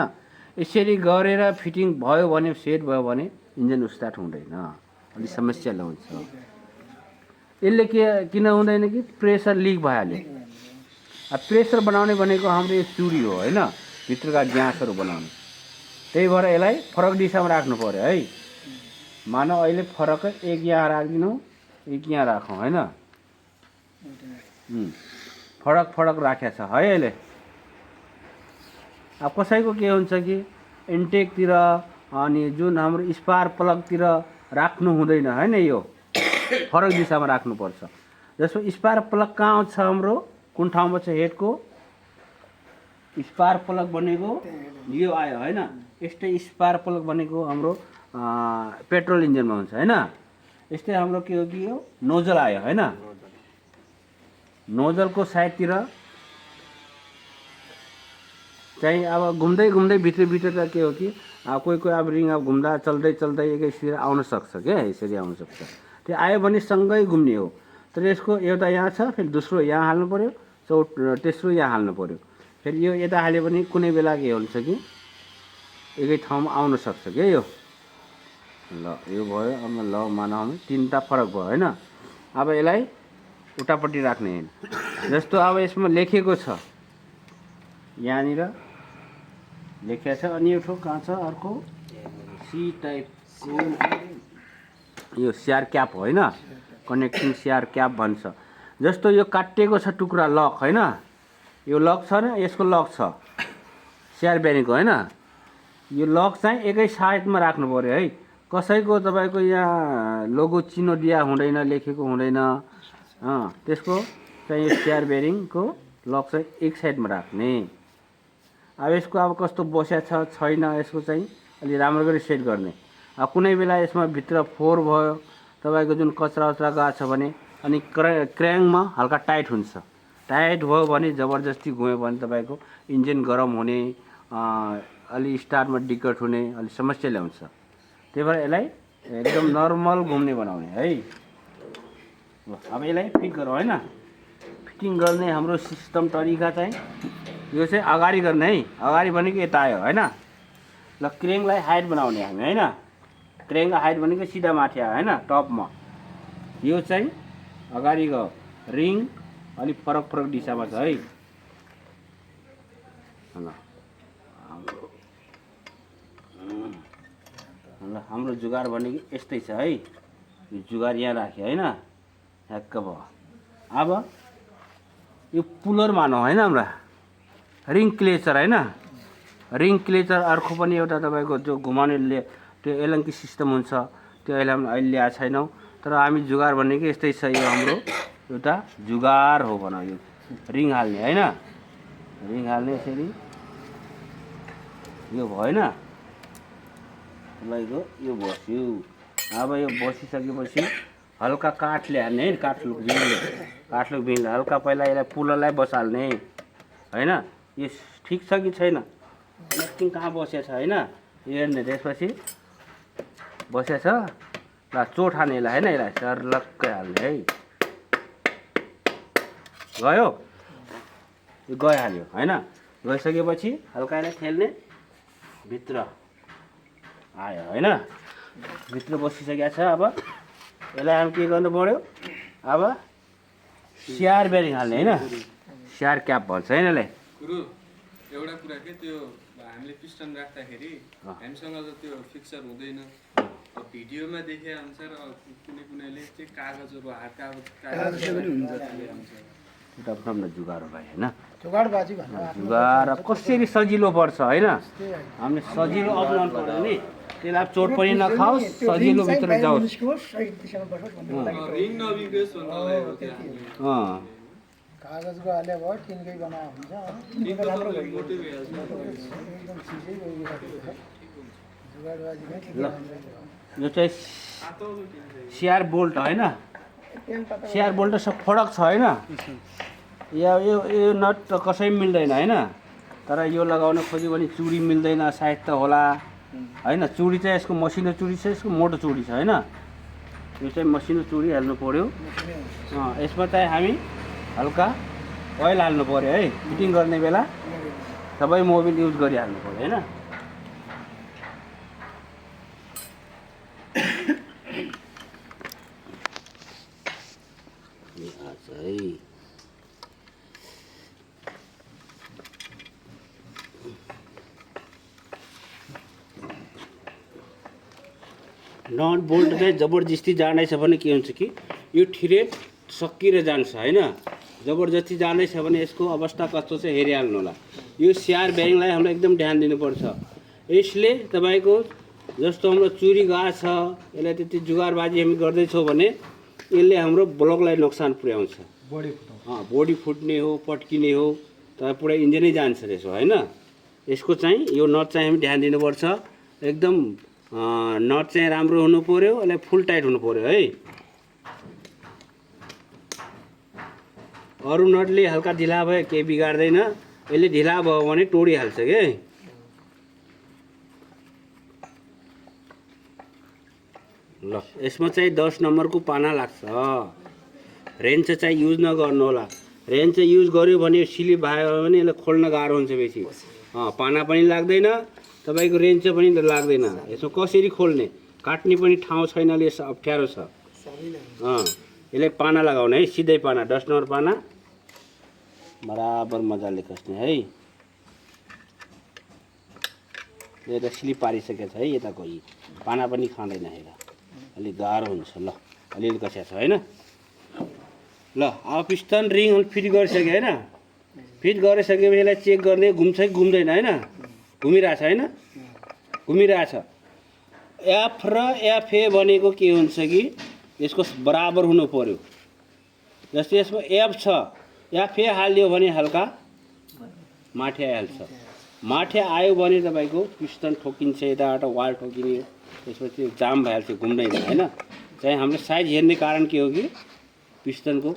यसरी गरेर फिटिङ भयो भने, सेट भयो भने इन्जिन स्टार्ट हुँदैन, अलिक समस्या ल्याउँछ। यसले किन हुँदैन कि प्रेसर लिक भइहाल्यो। अब प्रेसर बनाउने भनेको हाम्रो यो चुरी हो होइन, भित्रका ग्यासहरू बनाउने। त्यही भएर यसलाई फरक दिशामा राख्नु पऱ्यो है। मानव अहिले फरकै एक यहाँ राखिदिनु, एक यहाँ राखौँ होइन, फरक फरक राखेको छ है अहिले। अब कसैको के हुन्छ कि इन्टेकतिर अनि जुन हाम्रो स्पार्क प्लगतिर राख्नु हुँदैन होइन, यो फरक दिशामा राख्नुपर्छ। जस्तो स्पार्क प्लग कहाँ छ हाम्रो, कुन ठाउँमा छ, हेडको स्पार्क प्लग बनेको यो आयो होइन। यस्तै स्पार्क प्लग बनेको हाम्रो पेट्रोल इन्जिनमा हुन्छ होइन। यस्तै हाम्रो के हो कि यो नोजल आयो होइन, नोजलको साइडतिर चाहिँ अब घुम्दै घुम्दै भित्र के हो कि कोही अब रिङ अब घुम्दा चल्दै एकैतिर आउन सक्छ क्या, यसरी आउन सक्छ। त्यो आयो भने सँगै घुम्ने हो। तर यसको एउटा यहाँ छ, फेरि दोस्रो यहाँ हाल्नु पऱ्यो, तेस्रो यहाँ हाल्नु पऱ्यो। फेरि यो यता हाल्यो भने कुनै बेला के हुन्छ कि एकै ठाउँमा आउन सक्छ क्या यो। ल यो भयो। अब ल मानौँ तिनवटा फरक भयो होइन। अब यसलाई उतापट्टि राख्ने होइन। जस्तो अब यसमा लेखेको छ, यहाँनिर लेखेको छ, अनि यो ठोक कहाँ छ अर्को सी टाइपको यो सिआर क्याप होइन, कनेक्टिङ सिआर क्याप भन्छ। जस्तो यो काटिएको छ टुक्रा लक होइन, यो लक छ न, यसको लक छ सिआर बेरिङको होइन। यो लक चाहिँ एकै साइडमा राख्नु पऱ्यो है। कसैको तपाईँको यहाँ लोगो चिनो दिया हुँदैन, लेखेको हुँदैन, त्यसको चाहिँ यो सिआर बेरिङको लक चाहिँ एक साइडमा राख्ने। अब यसको अब कस्तो बस्या छ छैन, यसको चाहिँ अलि राम्रो गरी सेट गर्ने। अब कुनै बेला यसमा भित्र फोहोर भयो, तपाईँको जुन कचरा गएको छ भने, अनि क्र्याङमा हल्का टाइट हुन्छ। टाइट भयो भने जबरजस्ती घुम्यो भने तपाईँको इन्जिन गरम हुने, अलि स्टार्टमा दिक्कत हुने, अलि समस्या ल्याउँछ। त्यही भएर यसलाई एकदम नर्मल घुम्ने बनाउने है। अब यसलाई फिट गरौँ होइन। फिटिङ गर्ने हाम्रो सिस्टम तरिका चाहिँ यो चाहिँ अगाडि गर्ने है। अगाडि भनेको यता आयो होइन। ल क्रेङलाई हाइट बनाउने हामी होइन। क्रेङ्क हाइट भनेको सिधा माथि आयो होइन टपमा। यो चाहिँ अगाडिको रिङ अलिक फरक फरक दिशामा छ है। ल हाम्रो जुगाड भनेको यस्तै छ है। यो जुगाड यहाँ राख्यो होइन, ठ्याक्क भयो। अब यो पुलर मानौँ होइन, हाम्रा रिङ क्लेचर होइन। रिङ क्लेचर अर्को पनि एउटा तपाईँको जो घुमाउनेले त्यो एलङ्की सिस्टम हुन्छ, त्यो अहिले अहिले ल्याएको छैनौँ। तर हामी जुगाड भनेको यस्तै छ। यो हाम्रो एउटा जुगाड हो भनौँ। यो रिङ हाल्ने होइन, रिङ हाल्ने यसरी यो भएन तपाईँको यो बस्यो। अब यो बसिसकेपछि हल्का काठले हाल्ने है, काठलुक बिनले हल्का पहिला यसलाई पुलरलाई बसाल्ने होइन। यो ठिक छ कि छैन, एकछिन कहाँ बसेछ होइन, यो हेर्ने। त्यसपछि बसेछ ल चोट हाल्ने यसलाई होइन, यसलाई सर्लक्कै हाल्ने है। गयो, यो गइहाल्यो होइन। गइसकेपछि हल्का यसलाई खेल्ने, भित्र आयो होइन, भित्र बसिसकेको छ। अब यसलाई हामी के गर्नु पऱ्यो, अब सिआर बेरिङ हाल्ने होइन, सिआर क्याप भन्छ होइन यसलाई। गुरु एउटा कुरा के त्यो हामीले पिस्टन राख्दाखेरि हामीसँग त त्यो फिक्सर हुँदैन। भिडियोमा देखे अनुसार कुनै कुनैले चाहिँ कागजहरू हात कागज एउटा जुगाड भाइ होइन, जुगाडबाजी भन्नु जुगाड अब कसरी सजिलो पर्छ होइन। हामीले सजिलो अप्नाउनु पर्यो नि, त्यसलाई चोट पनि नखाओस्, सजिलो भित्र जाओस्। सही दिशामा बसोस् भन्नु रिङ नबिग्रियोस् भन्नलाई हो त्यो हामीले। कागजको हाले भयो, टिनकै बनाएको हुन्छ। टिनको राम्रो मोटै भइहाल्छ। एकदम चिजै गइरहेको छ। जुगाडबाजीमै ठिकै हुन्छ। यो चाहिँ सिआर बोल्ट होइन, सिआर बोल्ट सब फरक छ होइन। यो नट त कसै मिल्दैन होइन। तर यो लगाउन खोज्यो भने चुडी मिल्दैन सायद त होला होइन। चुडी चाहिँ यसको मसिनो चुडी छ, यसको मोटो चुडी छ होइन। यो चाहिँ मसिनो चुडी हाल्नु पऱ्यो। यसमा चाहिँ हामी हल्का ओइल हाल्नु पऱ्यो है। फिटिङ गर्ने बेला सबै मोबिल युज गरिहाल्नु पऱ्यो होइन। नट बोल्ट चाहिँ जबरजस्ती जाँदैछ भने के हुन्छ कि यो ठिरेट सकिएर जान्छ होइन। जबरजस्ती जाँदैछ भने यसको अवस्था कस्तो छ हेरिहाल्नु होला। यो सिआर बेरिङलाई हामीले एकदम ध्यान दिनुपर्छ। यसले तपाईँको जस्तो हाम्रो चुरी गएको छ, यसलाई त्यति जुगारबाजी हामी गर्दैछौँ भने यसले हाम्रो ब्लकलाई नोक्सान पुर्याउँछ। बडी फुट्ने हो, पट्किने हो, तर पुरै इन्जिनै जान्छ त्यसो होइन। यसको चाहिँ यो नट चाहिँ हामी ध्यान दिनुपर्छ। एकदम नट चाहिँ राम्रो हुनु पऱ्यो, यसलाई फुल टाइट हुनु पऱ्यो है। अरू नटले हल्का ढिला भयो केही बिगार्दैन, यसले ढिला भयो भने तोडिहाल्छ के। ल यसमा चाहिँ 10 नम्बरको पाना लाग्छ। रेन्च चाहिँ युज नगर्नु होला। रेन्च चाहिँ युज गर्यो भने स्लिप भयो भने यसलाई खोल्न गाह्रो हुन्छ बेसी। पाना पनि लाग्दैन, तपाईँको रेन्च पनि लाग्दैन। यसमा कसरी खोल्ने, काट्ने पनि ठाउँ छैनले अप्ठ्यारो छ। यसलाई पाना लगाउने है, सिधै पाना 10 नम्बर पाना बराबर मजाले कस्ने है। यो त स्लिप पारिसकेको छ है, यताको पाना पनि खाँदैन हेर, अलिक गाह्रो हुन्छ। ल अलिअलि कसिया छ होइन। ल अब पिस्टन रिङ फिट गरिसक्यो होइन। फिट गरिसकेपछि यसलाई चेक गर्ने घुम्छ कि घुम्दैन होइन। घुमिरहेछ होइन, घुमिरहेछ। एफ र एफए भनेको के हुन्छ कि यसको बराबर हुनु पर्यो। जस्तै यसमा एफ छ, एफए हालिदियो भने हल्का माथि आइहाल्छ। माथि आयो भने तपाईँको पिस्टन ठोकिन्छ, यताबाट वाल ठोकिने, त्यसपछि जाम भइहाल्छ, घुम्दैन होइन। चाहिँ हामीले साइज हेर्ने कारण के हो कि पिस्टनको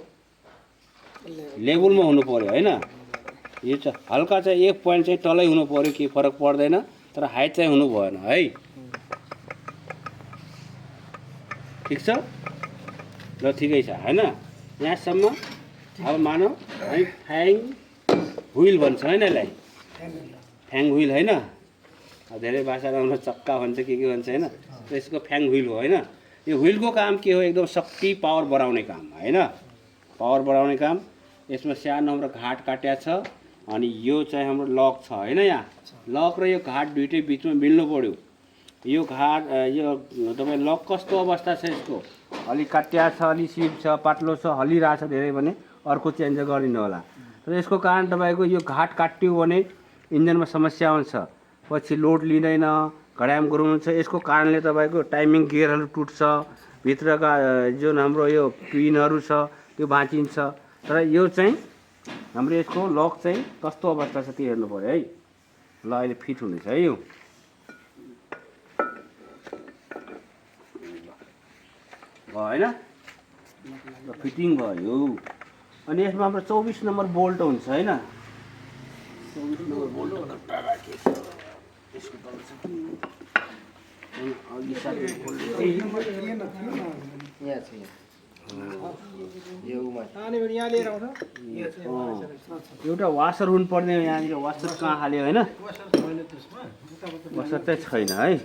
लेभलमा हुनु पर्यो होइन। यो चाहिँ हल्का चाहिँ 1 पोइन्ट चाहिँ तलै हुनु पर्यो, केही फरक पर्दैन, तर हाइट चाहिँ हुनु भएन है। ठिक छ, ल ठिकै छ होइन। यहाँसम्म अब मानौ हामी फ्याङ व्हिल भन्छ होइन यसलाई, फ्याङ व्हिल होइन। धेरै भाषामा हाम्रो चक्का भन्छ के भन्छ होइन। र यसको फ्याङ व्हिल हो होइन। यो व्हिलको काम के हो, एकदम शक्ति पावर बढाउने काम होइन, पावर बढाउने काम। यसमा सानो हाम्रो घाट काटिया छ अनि यो चाहिँ हाम्रो लक छ होइन। यहाँ लक र यो घाट दुइटै बिचमा मिल्नु पर्यो। यो घाट यो तपाईँ लक कस्तो अवस्था छ यसको, अलि काटिया छ, अलि सिप छ, पातलो छ, हल्लिरहेछ धेरै भने अर्को चेन्ज गरिदिनु होला। तर यसको कारण तपाईँको यो घाट काटियो भने इन्जिनमा समस्या हुन्छ, पछि लोड लिँदैन, घडाम गराउनुहुन्छ। यसको कारणले तपाईँको टाइमिङ गियरहरू टुट्छ, भित्रका जुन हाम्रो यो पिनहरू छ त्यो भाँचिन्छ। तर यो चाहिँ हाम्रो यसको लक चाहिँ कस्तो अवस्था छ त्यो हेर्नु पऱ्यो है। ल अहिले फिट हुनेछ है यो। भयो होइन, र फिटिङ भयो। अनि यसमा हाम्रो 24 नम्बर बोल्ट हुन्छ होइन। 24 नम्बर बोल्ट यसको तल छ कि अघि साइड एउटा वासर हुनुपर्ने, यहाँनिर वासर कहाँ हाल्यो होइन, वासर चाहिँ छैन है।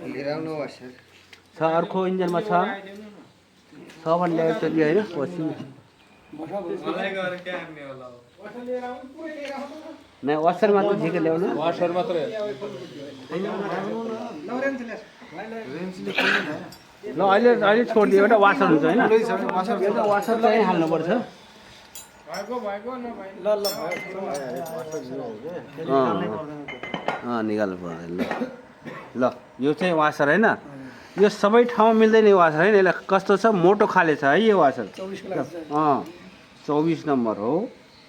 छ अर्को इन्जिनमा छ भने ल्याएको थियो होइन। पछि नै वासर मात्र झिकेर ल्याउनु, वासर मात्र ल अहिले छोडिदियो। एउटा वासर हुन्छ होइन, एउटा वासर चाहिँ हाल्नुपर्छ। निकाल्नु पर्दैन। ल यो चाहिँ वासर होइन, यो सबै ठाउँमा मिल्दैन यो वासर होइन। यसलाई कस्तो छ, मोटो खाले छ है यो वासर। 24 नम्बर हो।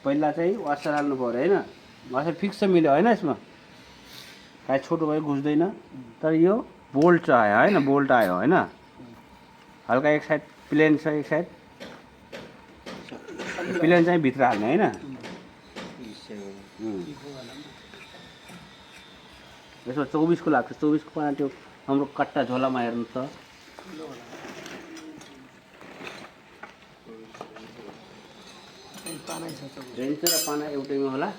पहिला चाहिँ वासर हाल्नु पऱ्यो होइन। वासर फिक्स मिल्यो होइन, यसमा काहीँ छोटो भयो घुस्दैन। तर यो बोल्ट आयो होइन, बोल्ट आयो होइन। हल्का एक साइड प्लेन छ, एक साइड प्लेन चाहिँ भित्र हाल्ने होइन। यसमा 24 को लाग्छ। 24 को पाना त्यो हाम्रो कट्टा झोलामा हेर्नु छ। रेन्च र पाना एउटैमा होला।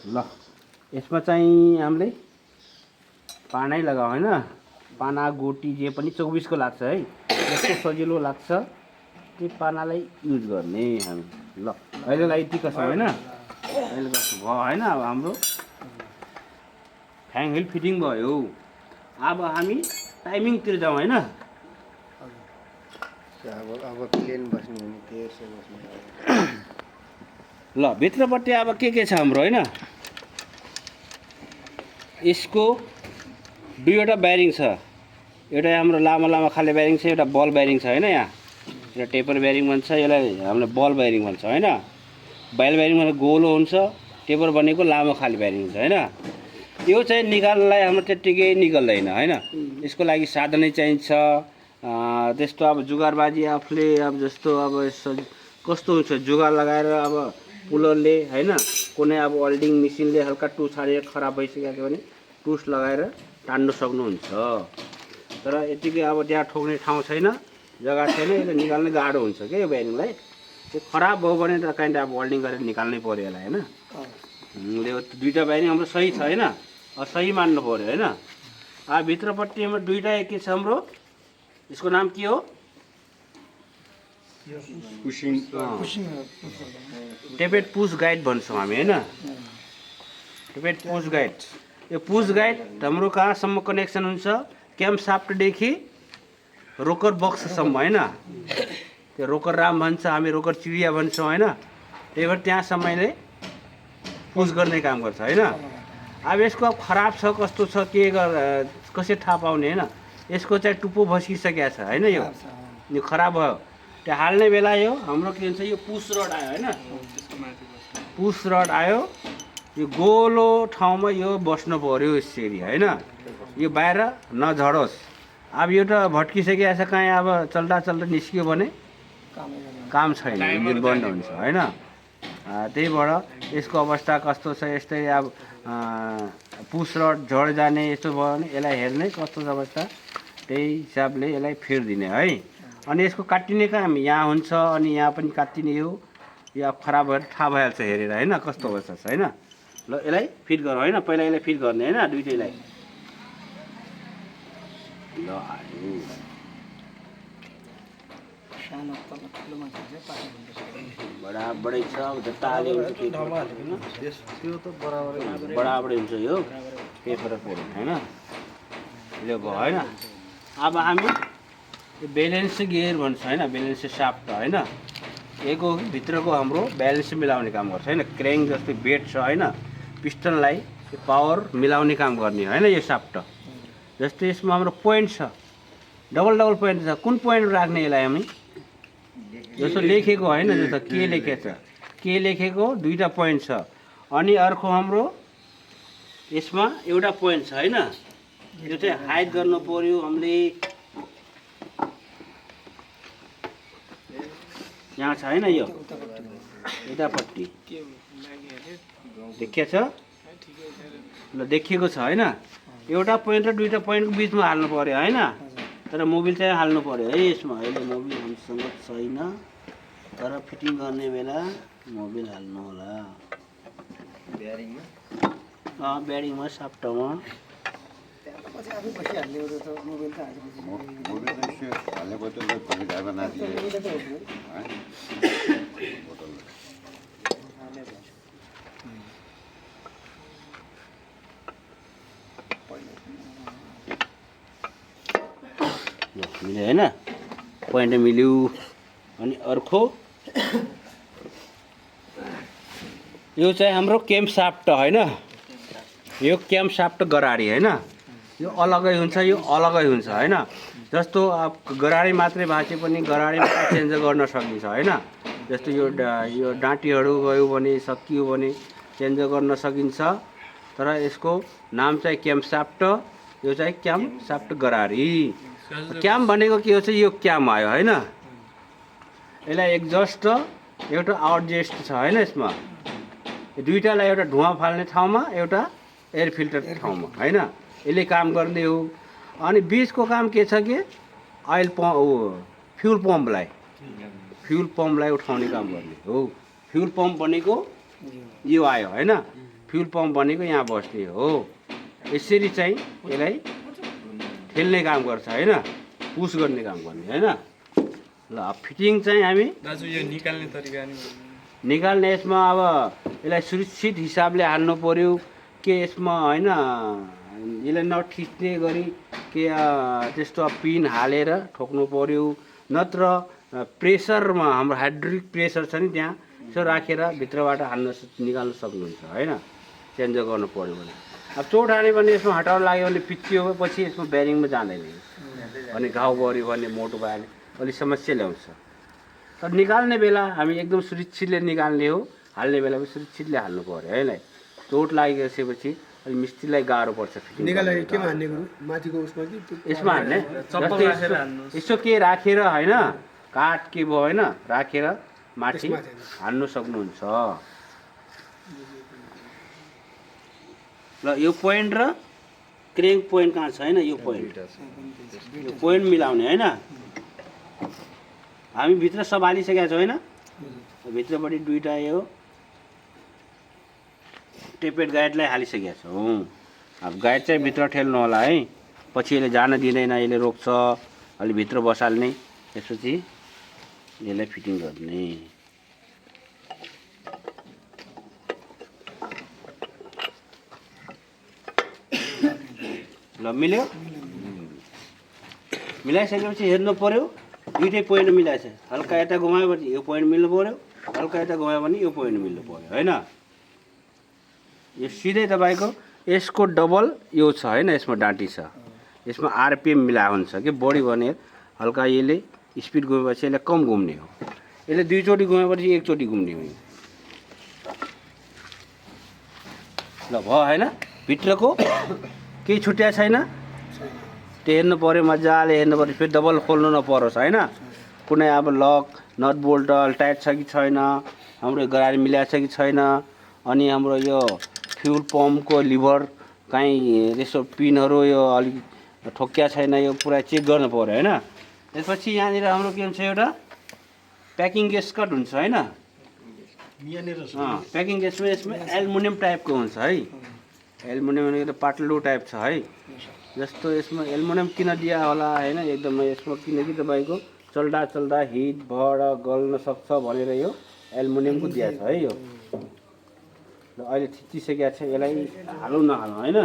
ल यसमा चाहिँ हामीले पानै लगाऊ होइन। पाना गोटी जे पनि 24 को लाग्छ है। यस्तो सजिलो लाग्छ त्यो पानालाई युज गर्ने हामी। ल अहिलेलाई यति कसो होइन, अहिले कसो भयो होइन। अब हाम्रो फ्याङ व्हिल फिटिङ भयो। अब हामी टाइमिङतिर जाउँ होइन। अब प्लेन बस्ने हो भने त्यसै बस्ने। ल भित्रपट्टि अब के छ हाम्रो होइन। यसको दुईवटा ब्यारिङ छ। एउटा हाम्रो लामो लामो खाले ब्यारिङ छ, एउटा बल ब्यारिङ छ होइन। यहाँ एउटा टेपर ब्यारिङ भन्छ, यसलाई हामीले बल ब्यारिङ भन्छ होइन। बल ब्यारिङ भनेको गोलो हुन्छ, टेपर भनेको लामो खाले ब्यारिङ हुन्छ होइन। यो चाहिँ निकाल्नलाई हाम्रो त्यत्तिकै निकल्दैन होइन। यसको लागि साधनै चाहिन्छ। त्यस्तो अब जुगारबाजी आफूले अब जस्तो अब कस्तो हुन्छ, जुगार लगाएर अब पुलरले होइन, कुनै अब वेल्डिङ मेसिनले हल्का टुस हालेर खराब भइसकेको छ भने टुस लगाएर तान्नु सक्नुहुन्छ। तर यतिकै अब त्यहाँ ठोक्ने ठाउँ छैन, जग्गा छैन, यसले निकाल्न गाह्रो हुन्छ क्या यो ब्यारिङलाई। त्यो खराब भयो भने त काइन्ड अब वेल्डिङ गरेर निकाल्नै पऱ्यो यसलाई होइन। यो दुईवटा ब्यारिङ हाम्रो सही छ होइन, सही मान्नु पऱ्यो होइन। भित्रपट्टि हाम्रो दुईवटा के छ हाम्रो, यसको नाम के हो, टेपेड पुस गाइड भन्छौँ हामी होइन। टेपेड पुस गाइड। यो पुस गाइड हाम्रो कहाँसम्म कनेक्सन हुन्छ, क्याम्प साफ्टदेखि रोकर बक्ससम्म होइन। त्यो रोकर राम भन्छ, हामी रोकर चिडिया भन्छौँ होइन। त्यही भएर त्यहाँसम्मले पुस गर्ने काम गर्छ होइन। अब यसको अब खराब छ कस्तो छ के कसरी थाहा पाउने होइन। यसको चाहिँ टुप्पो भस्किसकेको छ होइन। यो खराब भयो, त्यो हाल्ने बेला यो हाम्रो के भन्छ, यो पुस रड आयो होइन। पुस रड आयो, यो गोलो ठाउँमा यो बस्नु पऱ्यो यसरी होइन। यो बाहिर नझरोस्। अब यो त भट्किसकेको छ, कहीँ अब चल्दा चल्दा निस्क्यो भने काम छैन, इन्जिन बन्द हुन्छ होइन। त्यही भएर यसको अवस्था कस्तो छ, यस्तै अब पुस रड झड जाने यस्तो भयो भने यसलाई हेर्ने कस्तो छ अवस्था, त्यही हिसाबले यसलाई फेरिदिने है। अनि यसको काटिने काम यहाँ हुन्छ, अनि यहाँ पनि काटिने हो, यो अब खराब भएर थाहा भइहाल्छ हेरेर होइन कस्तो अवस्था छ होइन। ल यसलाई फिट गरौँ होइन, पहिला यसलाई फिट गर्ने होइन दुइटैलाई। ल आयो सानो तल ठुलो मान्छे चाहिँ पार्टी बराबरै छ। अब जता हाल्यो हुन्छ त्यो त बराबरै हुन्छ यो केही फरक पर्दैन होइन। यो भयो होइन। अब हामी यो ब्यालेन्स गियर भन्छ होइन, ब्यालेन्स साफ्ट होइन, यसको भित्रको हाम्रो ब्यालेन्स मिलाउने काम गर्छ होइन। क्रेङ जस्तै बेड छ होइन, पिस्टनलाई पावर मिलाउने काम गर्ने होइन यो साफ्ट। जस्तै यसमा हाम्रो पोइन्ट छ, डबल डबल पोइन्ट छ। कुन पोइन्ट राख्ने यसलाई हामी जस्तो लेखेको होइन, जस्तो के लेखेको छ, के लेखेको दुईवटा पोइन्ट छ। अनि अर्को हाम्रो यसमा एउटा पोइन्ट छ होइन, यो चाहिँ हाइड गर्नु पर्यो हामीले। यहाँ छ होइन, यो यतापट्टि देखिएको छ। ल देखिएको छ होइन। एउटा पोइन्ट र दुईवटा पोइन्टको बिचमा हाल्नु पर्यो होइन। तर मोबिल चाहिँ हाल्नु पर्यो है यसमा। अहिले मोबिल हामीसँग छैन, तर फिटिङ गर्ने बेला मोबिल हाल्नु होला। ब्यारिङमा साफ्टमा पछि आफै बसिहाल्ने हो त मोबाइल त मिल्यो होइन, पोइन्ट मिल्यो। अनि अर्को यो चाहिँ हाम्रो क्याम्प साफ्ट होइन, यो क्याम्प साफ्ट गराडी होइन। यो अलगै हुन्छ, यो अलगै हुन्छ होइन। जस्तो अब गराडी मात्रै भाँचे पनि गराडीमा चेन्ज गर्न सकिन्छ होइन। जस्तो यो डाँटीहरू गयो भने सकियो भने चेन्ज गर्न सकिन्छ। तर यसको नाम चाहिँ क्याम्प साफ्ट, यो चाहिँ क्याम्प साफ्ट गराडी। क्याम्प भनेको के हो चाहिँ यो क्याम्प आयो होइन। यसलाई एक्जस्ट एउटा आउटजेस्ट छ होइन यसमा। दुईटालाई एउटा धुवा फाल्ने ठाउँमा एउटा एयर फिल्टर ठाउँमा होइन, यसले काम गर्ने हो। अनि बिचको काम के छ कि ऑयल पम्प फ्युल पम्पलाई उठाउने काम गर्ने हो। फ्युल पम्प भनेको यो आयो होइन, फ्युल पम्प भनेको यहाँ बस्ने हो। यसरी चाहिँ यसलाई ठेल्ने काम गर्छ होइन, पुस गर्ने काम गर्ने होइन। ल फिटिङ चाहिँ हामी दाजु यो निकाल्ने तरिका नि निकाल्ने यसमा अब यसलाई सुरक्षित हिसाबले हाल्नु पर्यो के यसमा होइन। यसलाई नठिच्ने गरी के त्यस्तो पिन हालेर ठोक्नु पर्यो। नत्र प्रेसरमा हाम्रो हाइड्रोलिक प्रेसर छ नि त्यहाँ, यसो राखेर भित्रबाट निकाल्न सक्नुहुन्छ होइन, चेन्ज गर्नु पर्यो भने। अब चोट हाल्यो भने यसमा हटाउन लाग्यो भने पिच्चियो पछि यसमा ब्यारिङमा जाँदैन अनि घाउ बढ्यो भने मोटो भएन अलिक समस्या ल्याउँछ। तर निकाल्ने बेला हामी एकदम सुरक्षितले निकाल्ने हो, हाल्ने बेला पनि सुरक्षितले हाल्नु पर्यो है। यसलाई चोट लागिसकेपछि अलिक मिस्त्रीलाई गाह्रो पर्छ फिटिङ निकाल्दाखेरि केमा हान्ने गुरु माथिको उसमा कि यसमा हान्ने यसो के राखेर होइन, काठ के भयो होइन राखेर माथि हान्नु सक्नुहुन्छ। ल यो पोइन्ट र क्रेङ पोइन्ट कहाँ छ होइन, यो पोइन्ट मिलाउने होइन। हामी भित्र सब हालिसकेका छौँ होइन, भित्रपट्टि दुईवटा यो टेपेड गाइडलाई हालिसकेका छौँ। अब गाइड चाहिँ भित्र ठेल्नु होला है, पछि यसले जान दिँदैन, यसले रोक्छ। अलि भित्र बसाल्ने, त्यसपछि यसलाई फिटिङ गर्ने। ल मिल्यो, मिलाइसकेपछि हेर्नु पर्यो दुईटै पोइन्ट मिलाएछ। हल्का यता घुमायो भने यो पोइन्ट मिल्नु पर्यो, हल्का यता घुमायो भने यो पोइन्ट मिल्नु पर्यो होइन। यो सिधै तपाईँको यसको डबल यो छ होइन, यसमा डाँटी छ, यसमा आरपिएम मिला हुन्छ कि बढी भने हल्का यसले स्पिड गएपछि यसले कम घुम्ने हो। यसले दुईचोटि घुमेपछि एकचोटि घुम्ने हो। ल भयो होइन, भित्रको केही छुट्या छैन, त्यो हेर्नु पऱ्यो मजाले हेर्नु पऱ्यो। फेरि डबल खोल्नु नपरोस् होइन, कुनै अब लक नट बोल्ट टाइट छ कि छैन, हाम्रो गराडी मिलाएको छ कि छैन। अनि हाम्रो यो फ्युल पम्पको लिभर काहीँ यसो पिनहरू यो अलिक ठोक्किया छैन, यो पुरा चेक गर्नु पऱ्यो होइन। त्यसपछि यहाँनिर हाम्रो के हुन्छ एउटा प्याकिङ गेस्कट हुन्छ होइन, प्याकिङ यसमा एल्युमिनियम टाइपको हुन्छ है। एल्युमिनियम भनेको पातलो टाइप छ है। जस्तो यसमा एल्युमिनियम किन दिया होला होइन, एकदमै यसमा किनकि तपाईँको चल्दा हिट भएर गल्न सक्छ भनेर यो एल्युमिनियमको दिया छ है। यो र अहिले थिचिसकेको छ, यसलाई हालौँ नहालौँ होइन।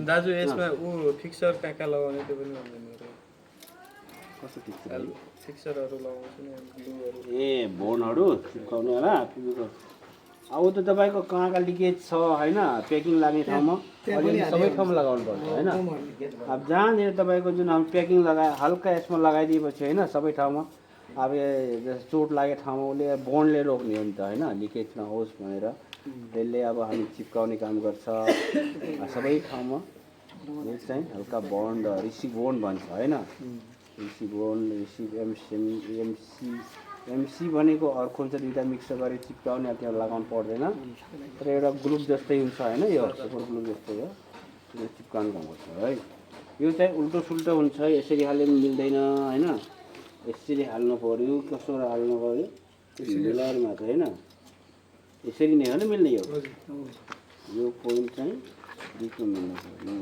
दाजु यसमा ऊ फिक्सर कहाँ लगाउने त्यो पनि भन्दैन र कस्तो फिक्सर फिक्सरहरू लगाउँछु नि ग्लुहरू ए बोनहरू चिप्काउने होला। अब त तपाईँको कहाँ लिकेज छ होइन, प्याकिङ लाग्ने ठाउँमा अलिअलि सबै ठाउँमा लगाउनु पर्छ होइन। अब जहाँनिर तपाईँको जुन हामी प्याकिङ हल्का यसमा लगाइदिएपछि होइन सबै ठाउँमा, अब चोट लागेको ठाउँमा उसले बोनले रोक्ने हो नि त होइन, लिकेज नहोस् भनेर त्यसले अब हामी चिप्काउने काम गर्छ सबै ठाउँमा। यो चाहिँ हल्का बोन्ड रिसी बोन्ड भन्छ होइन। रिसी बोन्ड रिसी एमसी भनेको अर्को हुन्छ, दुईवटा मिक्स गरेर चिप्काउने, अब त्यहाँ लगाउनु पर्दैन। तर एउटा ग्रुप जस्तै हुन्छ होइन, यो सुपर ग्रुप जस्तै हो, त्यो चिप्काउनु काम गर्छ है। यो चाहिँ उल्टो सुल्टो हुन्छ, यसरी हाल्यो पनि मिल्दैन होइन, यसरी हाल्नु पऱ्यो। कसो हाल्नु पऱ्यो मिलारमा चाहिँ होइन, यसरी नै हो नि मिल्ने। यो पोइन्ट चाहिँ बिचमा मिल्नु पऱ्यो।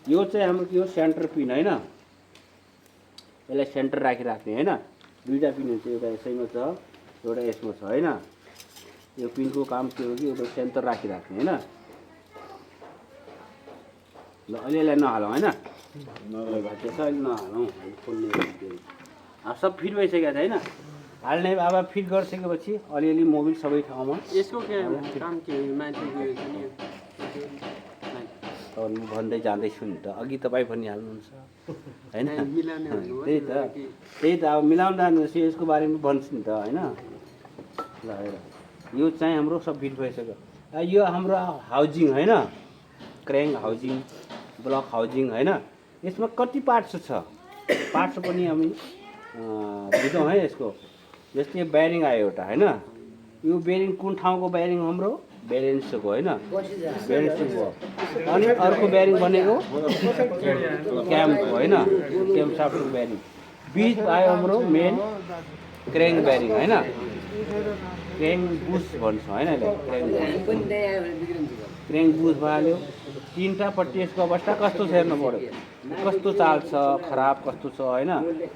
यो चाहिँ हाम्रो के हो, सेन्टर पिन होइन, यसलाई सेन्टर राखिराख्ने होइन। दुईवटा पिन हुन्छ, एउटा यसैमा छ एउटा यसमा छ होइन। यो पिनको काम के हो कि एउटा सेन्टर राखिराख्ने होइन। ल अहिले यसलाई नहालौँ होइन, भाँचिएको छ अहिले नहालौँ, खोल्ने सब फिट भइसकेको छ होइन। हाल्ने अब फिट गरिसकेपछि अलिअलि मोबिल सबै ठाउँमा। यसको काम के हो, मान्छेको यो छ नि अब म भन्दै जाँदैछु नि त, अघि तपाईँ पनि हाल्नुहुन्छ होइन। त्यही त अब मिलाउनु जानुहोस्, यसको बारेमा भन्छु नि त होइन। ल हेर यो चाहिँ हाम्रो सब फिट भइसक्यो। यो हाम्रो हाउजिङ होइन, क्र्याङ्क हाउजिङ, ब्लक हाउजिङ होइन। यसमा कति पार्ट्स छ, पार्ट्स पनि हामी बुझौँ है यसको। जस्तै यो ब्यारिङ आयो एउटा होइन, यो ब्यारिङ कुन ठाउँको ब्यारिङ हाम्रो ब्यालेन्सको होइन, ब्यालेन्सको। अनि अर्को ब्यारिङ भनेको क्याम्पको होइन, क्याम्प साफ्टको ब्यारिङ। बिच आयो हाम्रो मेन क्र्याङ्क ब्यारिङ होइन, क्र्याङ्क बुस भन्छ होइन, क्र्याङ्क बुस भइहाल्यो। तिनवटा पट्टि यसको अवस्था कस्तो छ हेर्नु पऱ्यो, कस्तो चाल छ खराब कस्तो छ होइन,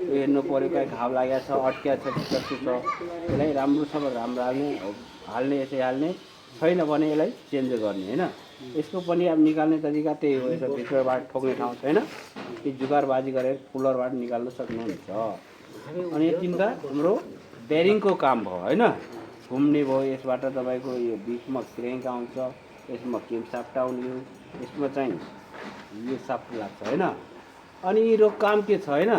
यो हेर्नु पऱ्यो। कहीँ घाउ लागेको छ अड्किया छ कस्तो छ, यसलाई राम्रोसँग राम्रो हाल्ने यसै हाल्ने, छैन भने यसलाई चेन्ज गर्ने होइन। यसको पनि अब निकाल्ने तरिका त्यही हो, यसो भित्रबाट ठोक्ने ठाउँ छैन, यो जुगारबाजी गरेर पुलरबाट निकाल्न सक्नुहुन्छ। अनि यो तिनवटा हाम्रो ब्यारिङको काम भयो होइन, घुम्ने भयो। यसबाट तपाईँको यो बिचमा क्र्याङ्क आउँछ, यसमा केम साफ्ट आउने हो, यसमा चाहिँ यो साफ्ट लाग्छ होइन। अनि यो काम के छ होइन,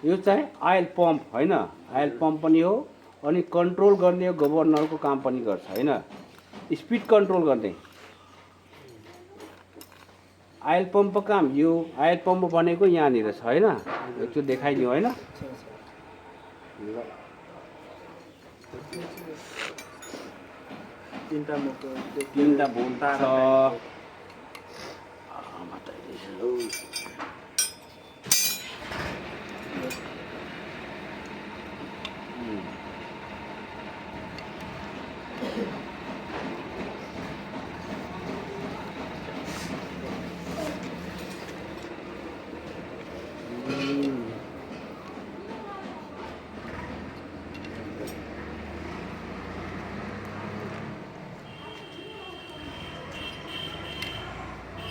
यो चाहिँ आयल पम्प होइन, आयल पम्प पनि हो। अनि कन्ट्रोल गर्ने यो गभर्नरको काम पनि गर्छ होइन, स्पिड कन्ट्रोल गर्ने। आयल पम्पको काम यो, आयल पम्प भनेको यहाँनिर छ होइन, एकचोटि देखाइदिउँ होइन। तिनवटा भोल्ट छ।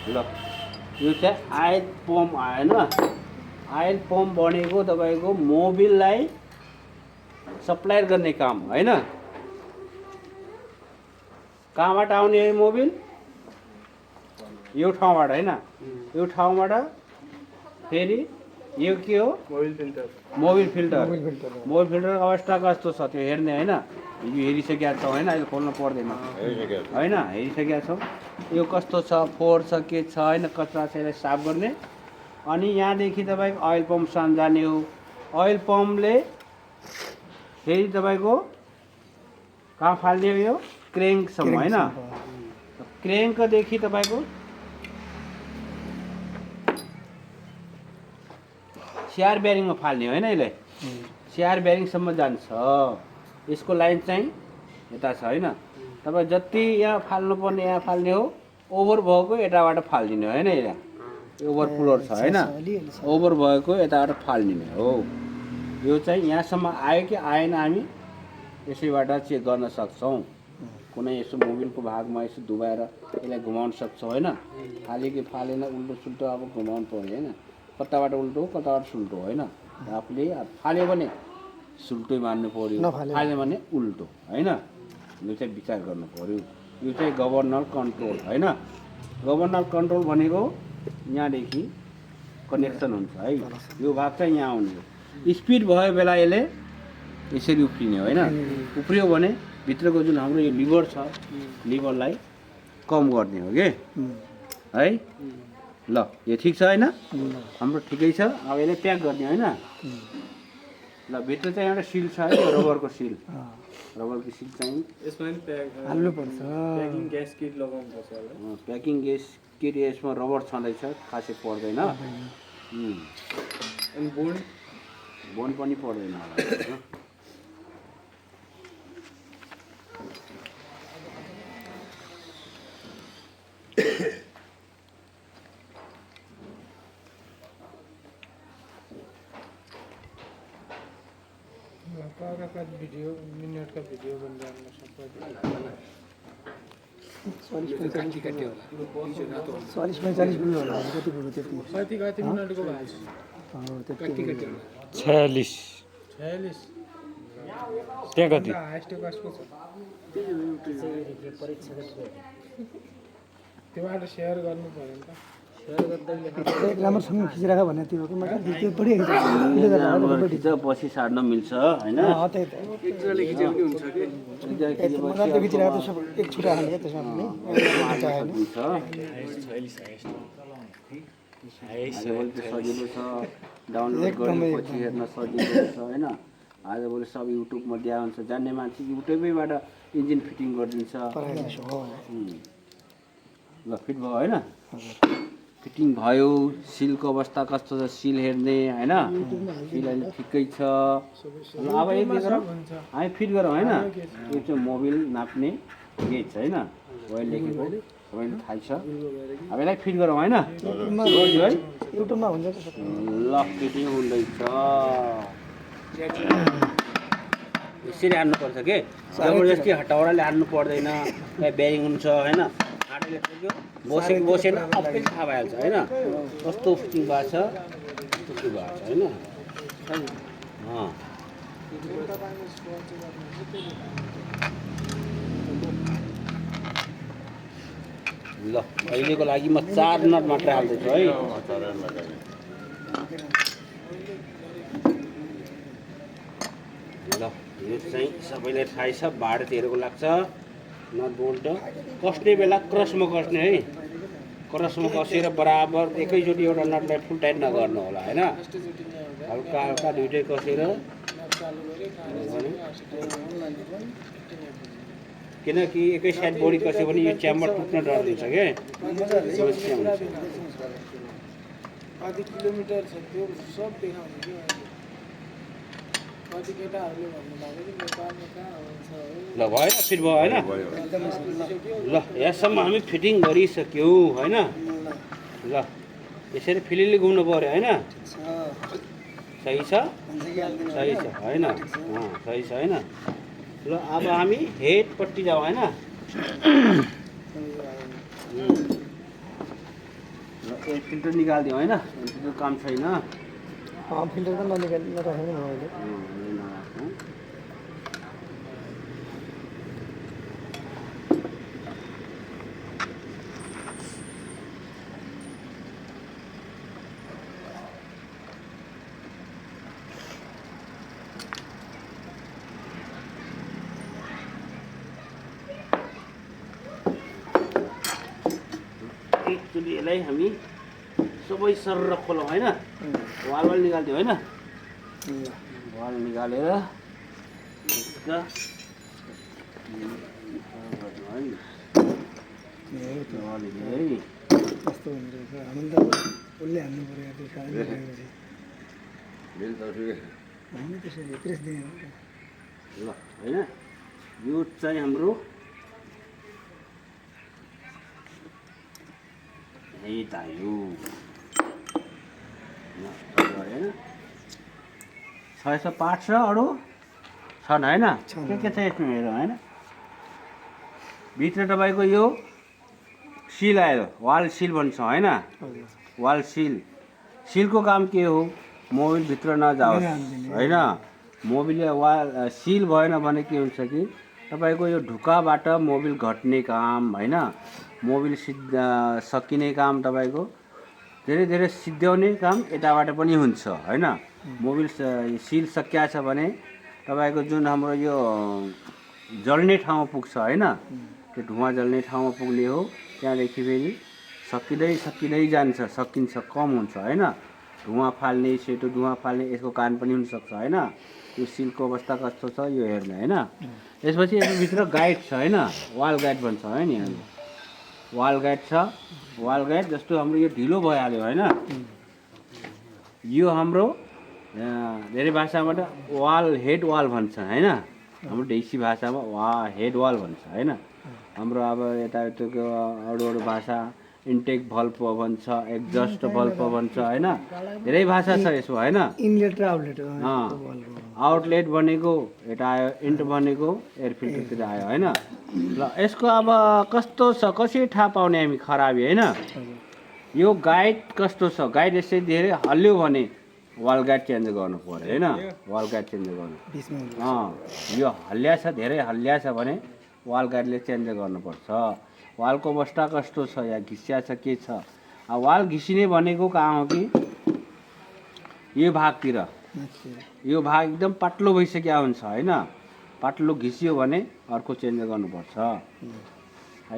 ल यो चाहिँ आयल पम्प आएन। आयल पम्प भनेको तपाईँको मोबिललाई सप्लाई गर्ने काम होइन। कहाँबाट आउने मोबिल, यो ठाउँबाट होइन, यो ठाउँबाट फेरि यो के हो, मोबिल फिल्टर। मोबिल फिल्टरको अवस्था कस्तो छ त्यो हेर्ने होइन। यो हेरिसकेका छौँ होइन, अहिले खोल्नु पर्दैन होइन, हेरिसकेका छौँ। यो कस्तो छ, फोहोर छ के छ होइन, कचरा छ, यसलाई साफ गर्ने। अनि यहाँदेखि तपाईँको ओइल पम्पसम्म जाने हो। ओइल पम्पले फेरि तपाईँको कहाँ फाल्ने हो, यो क्र्याङ्कसम्म होइन। क्र्याङ्कदेखि तपाईँको सिआर ब्यारिङमा फाल्ने होइन, यसले सिआर ब्यारिङसम्म जान्छ। यसको लाइन चाहिँ यता छ होइन। तपाईँ जति यहाँ फाल्नुपर्ने यहाँ फाल्ने हो, ओभर भएको यताबाट फालिदिने होइन। यहाँ ओभर पुलर छ होइन, ओभर भएको यताबाट फालिदिने हो। यो चाहिँ यहाँसम्म आयो कि आएन हामी यसैबाट चेक गर्न सक्छौँ। कुनै यसो मोबिलको भागमा यसो डुबाएर यसलाई घुमाउन सक्छौँ होइन। फाल्यो कि फालेन, उल्टो सुल्टो अब घुमाउनु पऱ्यो होइन। कताबाट उल्टो कताबाट सुल्टो होइन। आफूले फाल्यो भने सुल्टै मान्नु पऱ्यो, फाल्यो भने उल्टो होइन। यो चाहिँ विचार गर्नु पऱ्यो। यो चाहिँ गभर्नर कन्ट्रोल होइन। गभर्नर कन्ट्रोल भनेको यहाँदेखि कनेक्सन हुन्छ है। यो भाग चाहिँ यहाँ आउने हो। स्पिड भयो बेला यसले यसरी उफ्रिने होइन। उफ्रियो भने भित्रको जुन हाम्रो यो लिभर छ, लिभरलाई कम गर्ने हो कि है। ल यो ठिक छ होइन, हाम्रो ठिकै छ। अब यसले प्याक गर्ने होइन। ल भित्र चाहिँ एउटा सिल छ है, रबरको सिल। रबरको सिल चाहिँ यसमा नि हाल्नुपर्छ। प्याकिङ ग्यास किट लगाउनुपर्छ होला। प्याकिङ ग्यास किट यसमा रबर छँदैछ, खासै पर्दैन। अनि बोन पनि पर्दैन होला। भिडियो मिनट का भिडियो बन जाएगा सब 40-45 मिनट होला। कति भयो त्यति? कति मिनटको भयो? कति 46 त्यहाँ कति हाइस्ट कसको छ? त्योबाट सेयर गर्नु पर्यो नि त। एक राम्रोसँग खिचिराख भने त्यो त्यो बढी पछि सार्न मिल्छ होइन। एकजनाले खिच्यो पनि हुन्छ कि मजाले खिचिराख त सब एक छुटा हाल्यो त्यसमा पनि सजिलो छ। डाउनलोड गरेपछि हेर्न सजिलो छ होइन। आजभोलि सब युट्युबमा दिया हुन्छ। जान्ने मान्छे युट्युबैबाट इन्जिन फिटिङ गरिदिन्छ। ल फिट भयो होइन। फिटिङ भयो। सिलको अवस्था कस्तो छ सिल हेर्ने होइन। सिल अहिले ठिकै छ। अब एक गरौँ हामी फिट गरौँ होइन। यो चाहिँ मोबिल नाप्ने गेज होइन। ओइल लेखेको तपाईँले थाहा छ। अब यसलाई फिट गरौँ होइन। है युट्युबमा हुन्छ ल फिटिङ हुँदैछ। यसरी हान्नुपर्छ कि जबरजस्ती हटाउराले हान्नु पर्दैन। ब्यारिङ हुन्छ होइन। हाटेले ठोक्यो बसेन आफै थाहा भइहाल्छ होइन। कस्तो फिटिङ भएको छ कस्तो भएको छ होइन। ल अहिलेको लागि म 4 नट मात्र हाल्दैछु है। ल यो चाहिँ सबैलाई थाहै छ। 12-13को लाग्छ। नट बोल्ट कस्ने बेला क्रसमा कस्ने है। क्रसमा कसेर बराबर एकैचोटि एउटा नटलाई फुल टाइट नगर्नु होला होइन। हल्का हल्का दुइटै कसेर, किनकि एकै साइड बढी कस्यो भने यो च्याम्बर टुट्न डर दिन्छ क्या। कति किलोमिटर छ त्यो सब देखाउँछ कि कति केटाहरूले भन्नु लाग्यो कि नेपालमा कहाँ हुन्छ ल भयो फिट भयो होइन। ल यहाँसम्म हामी फिटिङ गरिसक्यौँ होइन। ल यसरी फिलिली घुम्नु पऱ्यो होइन। सही छ सही छ होइन। सही छ होइन। ल अब हामी हेडपट्टि जाउँ होइन। ल एक फिल्टर निकालिदिउँ होइन। फिल्टर काम छैन। फिल्टर त नराख्नु मैले। एकचोटि यसलाई हामी सबै सर खोलौँ होइन। वाल निकालिदिउँ होइन। वाल निकालेर यसका कस्तो हुन्छ हामी त उसले हान्नु पऱ्यो त्यो खाएपछि हामी त्यसरी 30 दिन ल होइन यो चाहिँ हाम्रो यही त यो होइन छ यसो पाठ छ अरू छन् होइन के छ यसमा हेर होइन भित्र तपाईँको यो सिल आयो वाल सिल भन्छ होइन वाल सिल सिलको काम के हो मोबिलभित्र नजाओस् होइन मोबिल वाल सिल भएन भने के हुन्छ कि तपाईँको यो ढुकाबाट मोबिल घट्ने काम होइन मोबिल सकिने काम तपाईँको धेरै धेरै सिद्ध्याउने काम यताबाट पनि हुन्छ होइन मोबिल सिल सकिया छ भने तपाईँको जुन हाम्रो यो जल्ने ठाउँमा पुग्छ होइन त्यो धुवा जल्ने ठाउँमा पुग्ने हो त्यहाँदेखि फेरि सकिँदै जान्छ सकिन्छ कम हुन्छ होइन धुवा फाल्ने सेतो धुवा फाल्ने यसको कारण पनि हुनसक्छ होइन यो सिलको अवस्था कस्तो छ यो हेर्ने होइन त्यसपछि यसभित्र गाइड छ होइन वाल गाइड भन्छ है नि वाल गाइड छ वाल गाइड जस्तो हाम्रो यो ढिलो भइहाल्यो होइन यो हाम्रो धेरै भाषाबाट वाल हेड वाल भन्छ होइन हाम्रो देशी भाषामा हेड वाल भन्छ होइन हाम्रो अब यताउतिको अरू भाषा इन्टेक भल्भ भन्छ एक्जस्ट भल्भ भन्छ होइन धेरै भाषा छ यसो होइन इनलेट र आउटलेट आउटलेट भनेको यता आयो इन्ट भनेको एयर फिल्टरतिर आयो होइन ल यसको अब कस्तो छ कसरी थाहा पाउने हामी खराबी होइन यो गाइड कस्तो छ गाइड यसै धेरै हल्लियो भने वाल गाइड चेन्ज गर्नु पर्यो होइन वाल गाइड चेन्ज गर्नु यो हल्लिया छ धेरै हल्लिया छ भने वाल गाइडले चेन्ज गर्नुपर्छ वालको अवस्था कस्तो छ या घिसिया छ के छ वाल घिसिने भनेको कहाँ हो कि यो भागतिर यो भाग एकदम पातलो भइसक्यो हुन्छ होइन पातलो घिसियो भने अर्को चेन्ज गर्नुपर्छ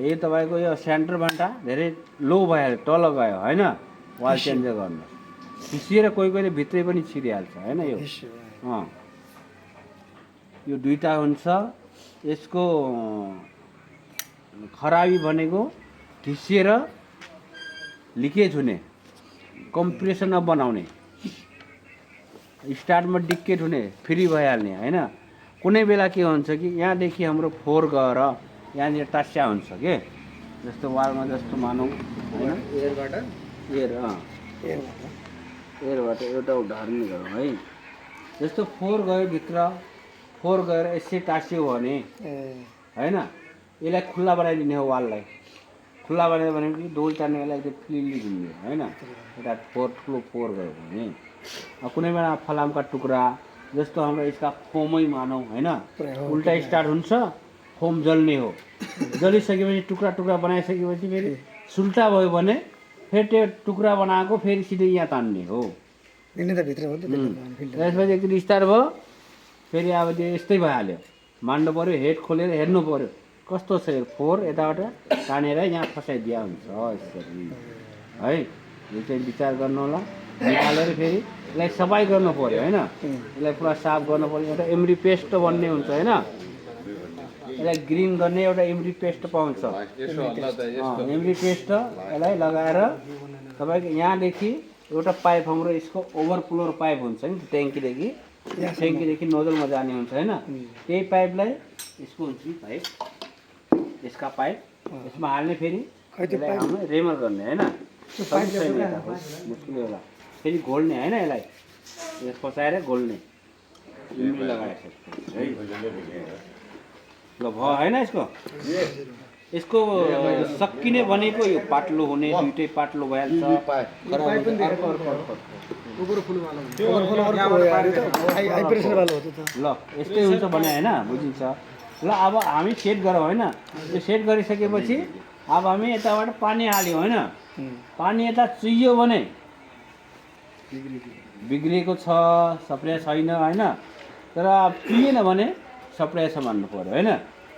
यो तपाईँको यो सेन्टर भन्टा धेरै लो भइहाल्यो तल गयो होइन वाल चेन्ज गर्नु घिसिएर कोही कोहीले भित्रै पनि छिरिहाल्छ होइन यो दुईटा हुन्छ यसको खराबी भनेको घिसिएर लिकेज हुने कम्प्रेसन नबनाउने स्टार्टमा डिकेट हुने फ्री भइहाल्ने होइन कुनै बेला के हुन्छ कि यहाँदेखि हाम्रो फोहोर गएर यहाँनिर टास्या हुन्छ के जस्तो वालमा जस्तो मानौँ होइन एयरबाट एउटा उदाहरण गरौँ है जस्तो फोहोर गयो भित्र फोहोर गएर यसै टाँस्यो भने होइन यसलाई खुल्ला बनाइदिने हो वाललाई खुल्ला बनायो भने डोल टार्ने बेला एकदम फ्रिली घुम्ने होइन एउटा ठुलो फोहोर गयो भने कुनै बेला फलामका टुक्रा जस्तो हाम्रो यसका फोमै मानौँ होइन उल्टा स्टार्ट हुन्छ फोम जल्ने हो जलिसकेपछि टुक्रा टुक्रा बनाइसकेपछि फेरि सुल्टा भयो भने फेरि त्यो टुक्रा बनाएको फेरि सिधै यहाँ तान्ने हो त्यसपछि एकचोटि स्टार्ट भयो फेरि अब त्यो यस्तै भइहाल्यो मान्नु पऱ्यो हेड खोलेर हेर्नु पऱ्यो कस्तो छ यो फोहोर यताबाट तानेर यहाँ फसाइदिया हुन्छ यसरी है यो चाहिँ विचार गर्नु होला निकालेर फेरि यसलाई सफाइ गर्नु पऱ्यो होइन यसलाई पुरा साफ गर्नु पऱ्यो एउटा एम्री पेस्ट भन्ने हुन्छ होइन यसलाई ग्रिन गर्ने एउटा एम्री पेस्ट पाउँछ एम्री पेस्ट यसलाई लगाएर तपाईँको यहाँदेखि एउटा पाइप हाम्रो यसको ओभरफ्लोर पाइप हुन्छ नि ट्याङ्कीदेखि नोजलमा जाने हुन्छ होइन त्यही पाइपलाई यसको हुन्छ नि पाइप यसका पाइप यसमा हाल्ने फेरि रेमर गर्ने होइन मुस्किल होला फेरि घोल्ने होइन यसलाई फसाएर घोल्ने लगाइसक्छ है ल भयो होइन यसको सकिने भनेको यो पातलो हुने दुइटै पातलो भइहाल्छ ल यस्तै हुन्छ भने होइन बुझिन्छ ल अब हामी सेट गरौँ होइन यो सेट गरिसकेपछि अब हामी यताबाट पानी हाल्यौँ होइन पानी यता चुहियो भने बिग्रिएको छ सप्लाई छैन होइन तर अब चुहिएन भने सप्लाई छ मान्नु पऱ्यो होइन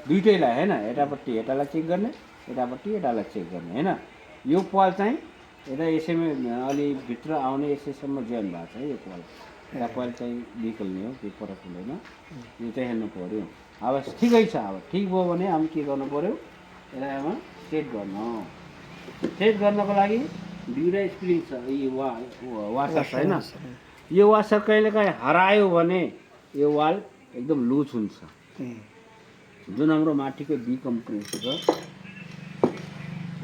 दुइटैलाई होइन यतापट्टि यतालाई चेक गर्ने यतापट्टि यतालाई चेक गर्ने होइन यो पाल चाहिँ यता यसैमा अलि भित्र आउने यसैसम्म ज्यान भएको छ है यो पाल यता पाल चाहिँ निकल्ने हो त्यो फरक हुँदैन यो चाहिँ हेर्नु पऱ्यो अब ठिकै छ अब ठिक भयो भने हामी के गर्नु पऱ्यो यसलाई अब सेट गर्नको लागि दुईवटा स्प्रिङ छ यो वासर छ होइन यो वासर कहिलेकाहीँ हरायो भने यो वाल एकदम लुज हुन्छ जुन हाम्रो माटीको बी कम्पोनेन्ट छ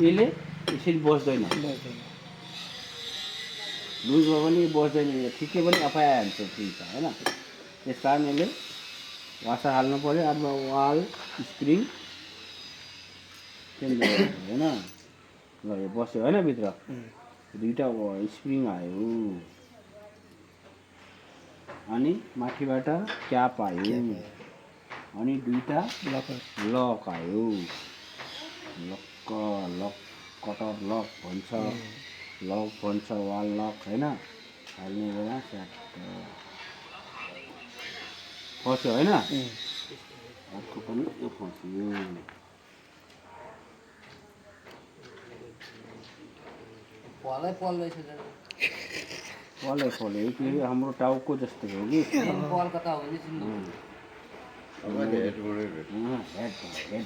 यसले यसरी बस्दैन लुज भयो भने बस्दैन ठिकै पनि अफाइहाल्छ ठिक छ होइन त्यस कारण यसले वासर हाल्नु पऱ्यो अब वाल स्प्रिङ चेन्ज गर्नु होइन ल यो बस्यो होइन भित्र दुईवटा स्प्रिङ आयो अनि माथिबाट क्याप आयो अनि दुईवटा लक आयो लक कटर लक भन्छ वाल लक होइन हाल्ने बेला स्याट फस्यो होइन अर्को पनि यो फस्यो पल्यो कि हाम्रो टाउको जस्तो हो कि हेड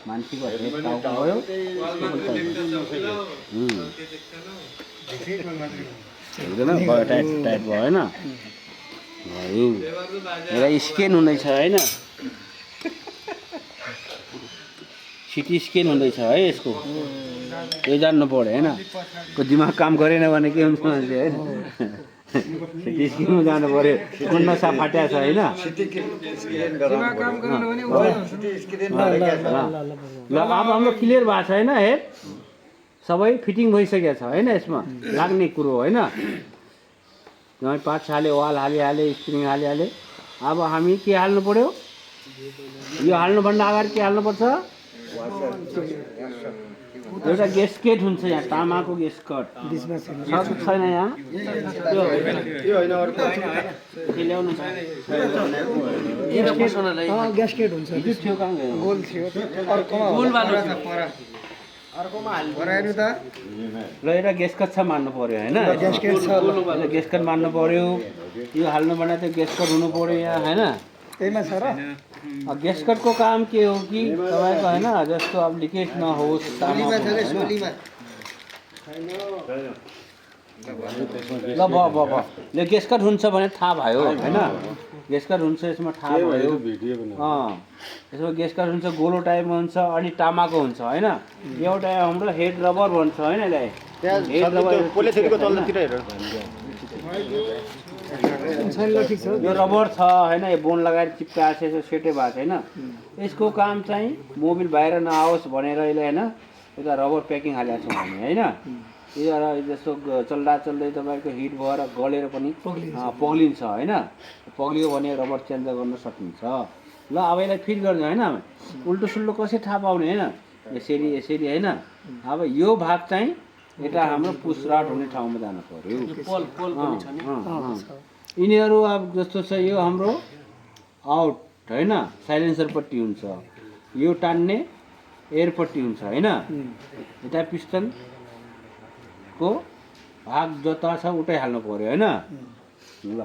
मान्छेको हेड टाउको भयो टाइट टाइट भयो होइन भयो एउटा स्क्यान हुँदैछ होइन सिटी स्क्यान हुँदैछ है यसको यो जान्नु पऱ्यो होइन को दिमाग काम गरेन भने के हुन्छ मान्छे होइन सिटी स्क्यानमा जानु पऱ्यो कुन नसा फाट्या छ होइन ल अब हाम्रो क्लियर भएको छ होइन हेड सबै फिटिङ भइसकेको छ होइन यसमा लाग्ने कुरो होइन पार्ट्स हाल्यो वाल हालिहाल्यो स्प्रिङ हालिहाल्यो अब हामी के हाल्नु पऱ्यो यो हाल्नुभन्दा अगाडि के हाल्नुपर्छ एउटा गेस्केट हुन्छ यहाँ तामाको गेस्कट छैन यहाँ ग्यास्केट हुन्छ गोल थियो ल एउटा गेस्कट छ मान्नु पर्यो होइन गेस्कट मान्नु पर्यो यो हाल्नु भन्दा त्यो गेस्कट हुनु पर्यो यहाँ होइन त्यहीमा छ र गेस्कटको काम के हो कि तपाईँको होइन जस्तो अब लिकेज नहोस् ल भयो यो गेस्कट हुन्छ भने थाहा भयो होइन गेस्कट हुन्छ यसमा थाहा भयो यसमा गेस्कट हुन्छ गोलो टाइपमा हुन्छ अनि तामाको हुन्छ होइन एउटा हाम्रो हेड रबर भन्छ होइन यसलाई हेड रबर यो रबर छ होइन यो बोन लगाएर चिप्काएको छ यसो सेटै भएको छैन यसको काम चाहिँ मोबिल बाहिर नआओस् भनेर यसले होइन यता रबर प्याकिङ हालेको छौँ हामी होइन यो जस्तो चल्दा चल्दै तपाईँको हिट भएर गलेर पनि पग्लिन्छ होइन पग्लियो भने रबर चेन्ज गर्न सकिन्छ ल अब यसलाई फिट गर्ने होइन उल्टो सुल्टो कसरी थाहा पाउने होइन यसरी होइन अब यो भाग चाहिँ यता हाम्रो पुसराट हुने ठाउँमा जानु पर्यो यिनीहरू अब जस्तो छ यो हाम्रो आउट होइन साइलेन्सर पट्टि हुन्छ यो टान्ने एयर पट्टि हुन्छ होइन यता पिस्टनको भाग जता छ उतै हाल्नु पर्यो होइन ल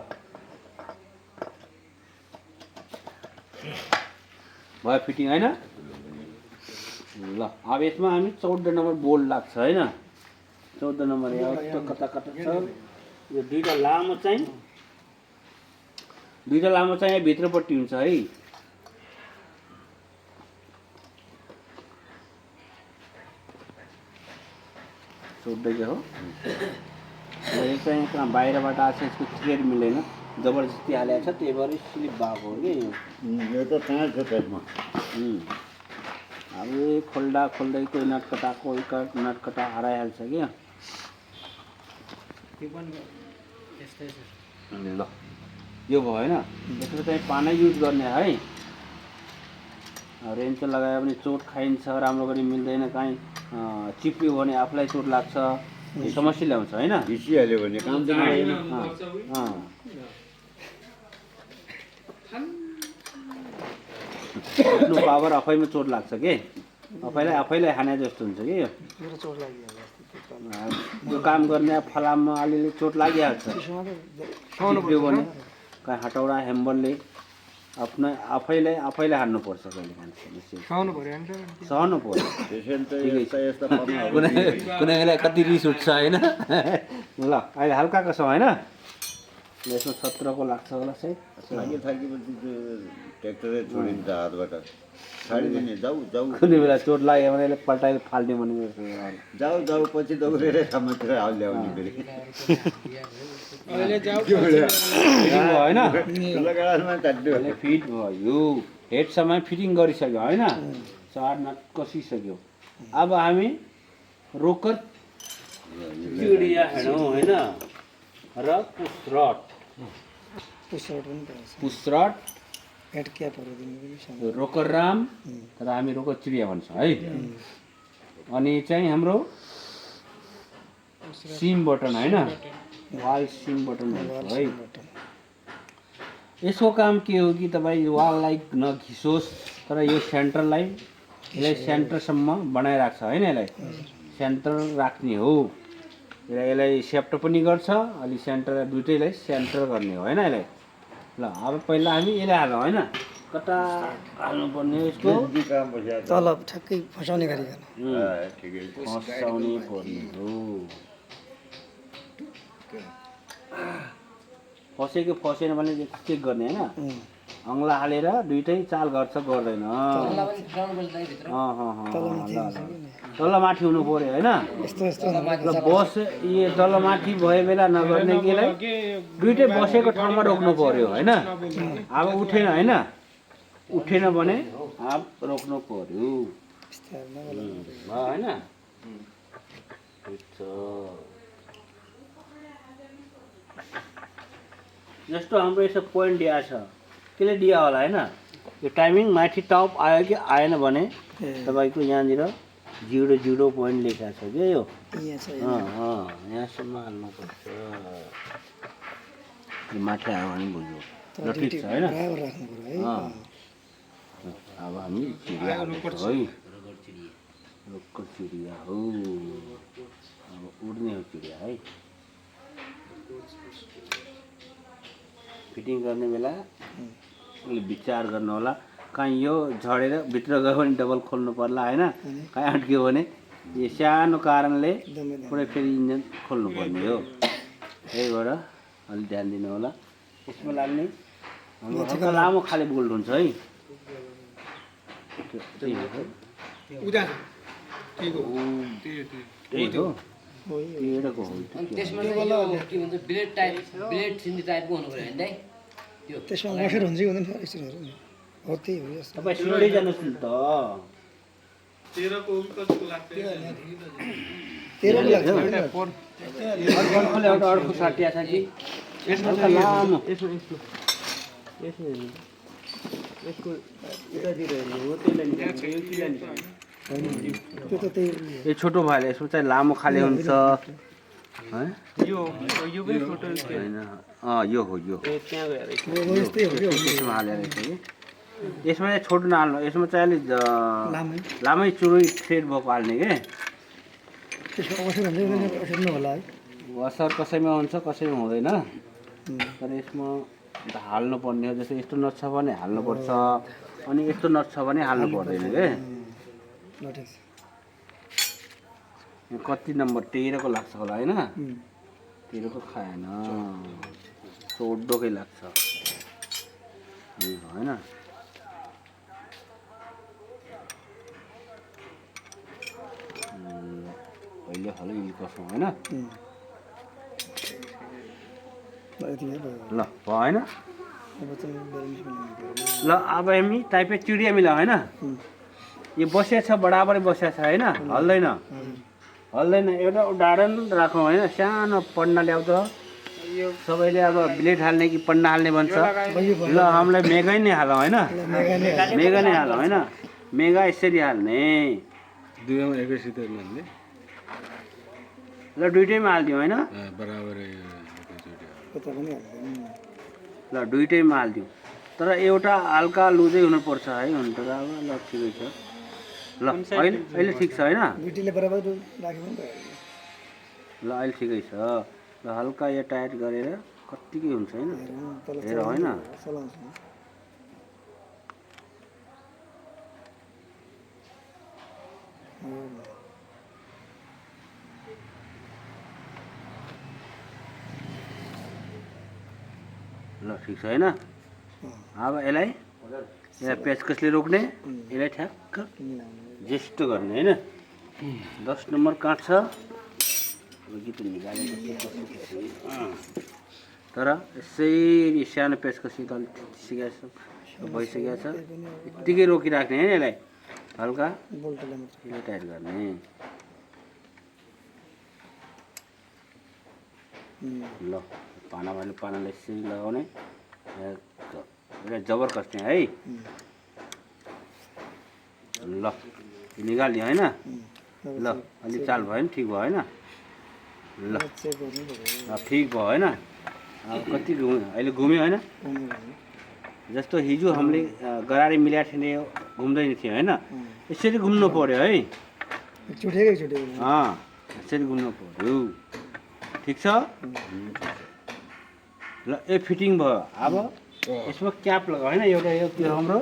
भयो फिटिङ होइन ल अब यसमा हामी 14 नम्बर बोल्ट लाग्छ होइन 14 नम्बर यहाँ कता कता छ यो दुईटा लामो चाहिँ यहाँ भित्रपट्टि हुन्छ है सोध्दैछ हो यो चाहिँ कहाँ बाहिरबाट आएको छ यसको थ्रेड मिलेन जबरजस्ती हालेको छ त्यही भएर स्लिप भएको हो कि यो त कहाँ छ त्यसमा अब खोल्दा खोल्दै कोही नटकटा हराइहाल्छ क्या ल यो भयो होइन यसको चाहिँ पानै युज गर्ने है रेन्च लगायो भने चोट खाइन्छ राम्रो गरी मिल्दैन काहीँ चिप्लियो भने आफूलाई चोट लाग्छ समस्या ल्याउँछ होइन घिसिहाल्यो भने काम पावर आफैमा चोट लाग्छ कि आफैलाई हाने जस्तो हुन्छ कि यो काम गर्ने फलाममा अलिअलि चोट लागिहाल्छ चिप्लियो भने कहाँ हटौडा हेम्बरले आफैलाई हान्नुपर्छ कहिले सहनु पर्यो कुनै बेला कति रिस उठ्छ होइन ल अहिले हल्काको छ होइन यसमा 17 लाग्छ होला सायद। थाकेपछि त्यो ट्र्याक्टरै छोडिन्छ हातबाट छाडिदिने जाऊ जाऊ कुनै बेला चोट लाग्यो भने यसले पल्टाएर फाल्ने भन्ने जाऊ जाऊ पछि दौडेर कामतिर ल्याउने फेरि अहिले जाऊ होइन ठुलो गाडामा काट्यो अहिले फिट भयो, हेडसम्म फिटिङ गरिसक्यो होइन, 4 नट कसिसक्यो। अब हामी रोकर चिडिया हेर्छौँ होइन, र पुसरट पुसरट पनि पाउँछ पुसरट हेड क्यापहरू दिनु पनि सक्छ। रोकर राम र हामी रोकर चिडिया भन्छौँ है। अनि चाहिँ हाम्रो सिम बटन होइन, वाल सिम बटन भन्छ है। यसको काम के हो कि तपाईँ वाललाई नघिसोस् तर यो सेन्टरलाई यसलाई सेन्टरसम्म बनाइराख्छ होइन, यसलाई सेन्टर राख्ने हो। यसलाई सेप्टो पनि गर्छ, अलि सेन्टर दुइटैलाई सेन्टर गर्ने हो होइन यसलाई। ल अब पहिला हामी यसलाई हालौँ होइन, कता हाल्नुपर्ने यसको काम बस्या तल ठ्याक्कै फसाउने गरिकन ठिकै फसाउने पर्ने हो। फसेको फसेन भने चेक गर्ने होइन, अङ्ला हालेर दुइटै चाल गर्छ गर्दैन। तल माथि हुनु पर्यो होइन। यस्तो यस्तो ल बस यो तल माथि भए बेला नगर्ने केलाई दुइटै बसेको ठाउँमा रोक्नु पर्यो होइन। अब उठेन होइन, उठेन भने अब रोक्नु पर्यो होइन। ठिक छ। जस्तो हाम्रो यसो पोइन्ट दिएको छ, त्यसले दियो होला होइन। यो टाइमिङ माथि टप आयो कि आएन भने तपाईँको यहाँनिर 0 पोइन्ट लेखेको छ क्या यो। यहाँ छ यहाँसम्म हाल्नुपर्छ, माथि आयो भने बुझ्यो। ल ठिक छ होइन। बराबर राख्नु पर्यो है। अब हामी चिडिया हाल्छौँ है, रोकर चिडिया हो। अब उड्ने हो चिडिया है। फिटिङ गर्ने बेला अलि विचार गर्नु होला, कहीँ यो झरेर भित्र गयो भने डबल खोल्नु पर्ला होइन, कहीँ अड्क्यो भने यो सानो कारणले पुरै फेरि इन्जिन खोल्नु पर्ने हो। त्यही भएर अलिक ध्यान दिनु होला। यसमा लाग्ने हाम्रो हल्का लामो खाले बोल्ट हुन्छ है। त्यही हो, तेह्रको हो। त्यसमा चाहिँ यो के भन्छ ब्लेड टाइप, ब्लेड सिन्धी टाइपको हुनु पर्यो होइन दाइ? त्यो त्यसमा वासर हुन्छ कि हुँदैन यसरी हेरौँ न। हो त्यही हो यस्तो। तपाईँ सिलगढी जानुहोस् नि त। 13 को कस्तो लाग्छ? 13 लाग्छ एउटा अर्को साटिया छ कि हल्का लामो यसको यतातिर हेर्नु हो, त्यसलाई निकाल्नु, यो किलाई निकाल्नु। त्यो त त्यही यो छोटो भएर यसमा चाहिँ लामो खाले हुन्छ है। यो पनि फोटो होइन यो हो, यो त्यहाँ गएर हो यस्तै हो कि यसमा हालेर रहेछ कि। यसमा चाहिँ छोटो नहाल्नु, यसमा चाहिँ अलिक लामै लामै चुरुई थ्रेड भएको हाल्ने के। त्यसमा वासर हुन्छ कि हुँदैन वासर नहोला है। वसर कसैमा हुन्छ कसैमा हुँदैन, तर यसमा हाल्नु पर्ने हो। जस्तो यस्तो नट छ भने हाल्नुपर्छ, अनि यस्तो नट छ भने हाल्नु पर्दैन के। ल ठिक छ। कति नम्बर 13 को लाग्छ होला होइन, 13 को खाएन, 14 कै लाग्छ होइन। पहिले हलो इल कसौँ होइन। यति नै भयो। ल भएन। अब चाहिँ ब्यालेन्स बनाउनु पर्यो। ल अब हामी टाइपे चिडिया मिला होइन। यो बसिया छ, बराबरै बसिया छ होइन, हल्दैन हल्दैन। एउटा उदाहरण राखौँ होइन, सानो पन्ना ल्याउँछ, सबैले अब ब्लेड हाल्ने कि पन्ना हाल्ने भन्छ। ल हामीलाई मेगा नै हालौँ होइन, मेगा नै हालौँ होइन। मेगा यसरी हाल्ने, दुईमा एकैसित हाल्ने ल दुइटैमा हालिदिउँ होइन। बराबरै कता पनि हाल्दैन। ल दुइटैमा हालिदिउँ, तर एउटा हल्का लुजै हुनुपर्छ है। हुनु त अब ल ठिकै छ। ल अहिले ठिक छ होइन। दुईटिले बराबर राख्यो भने भयो। ल अहिले ठिकै छ। ल हल्का यो टाइट गरेर कत्तिकै हुन्छ होइन, तल हेर होइन। चलाउँछु। ल ठिक छ होइन अब यसलाई पेचकसले रोक्ने यसलाई ठ्याक्क जेस्तो गर्ने होइन 10 नम्बर काट्छ गीत निकालेको तर यसरी सानो पेचकसी त सिकेको छ भइसकेको छ यत्तिकै रोकिराख्ने होइन यसलाई हल्का यसलाई टाइट गर्ने ल पानालाई यसरी लगाउने यसलाई जबर कस्ने है ल निकाल्ने होइन ल अलि चाल भयो नि ठिक भयो होइन ल ठिक भयो होइन अब कति अहिले घुम्यो होइन जस्तो हिजो हामीले गरारी मिलाएको थिएन घुम्दैन थियो होइन यसरी घुम्नु पऱ्यो है यसरी घुम्नु पऱ्यो ठिक छ ल ए फिटिङ भयो अब यसमा क्याप लगायो होइन एउटा यो त्यो हाम्रो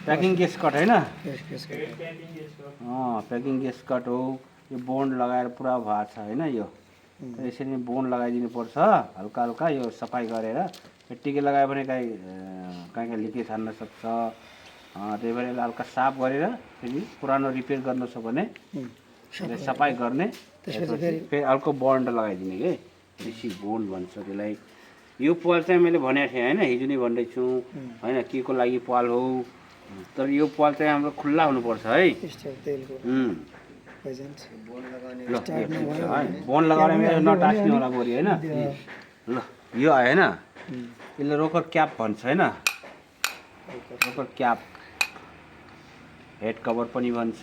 प्याकिङ गेस कट होइन प्याकिङ गेस कट हो यो बोन्ड लगाएर पुरा भएको छ होइन यो यसरी नै बोन्ड लगाइदिनु पर्छ हल्का हल्का यो सफाइ गरेर यत्तिकै लगायो भने कहीँ लिकेज हान्न सक्छ त्यही भएर यसलाई हल्का साफ गरेर फेरि पुरानो रिपेयर गर्नु छ भने सफाई गर्ने फेरि अर्को बोन्ड लगाइदिने के बेसी बोन्ड भन्छ त्यसलाई यो पाल चाहिँ मैले भनेको थिएँ होइन हिजो नै भन्दैछु होइन के को लागि पाल हो तर यो पाल चाहिँ हाम्रो खुल्ला हुनुपर्छ है बोन्ड लगाउने नटास्ने होला बोरी होइन ल यो आयो होइन यसले रोकर क्याप भन्छ होइन रोकर क्याप हेड कभर पनि भन्छ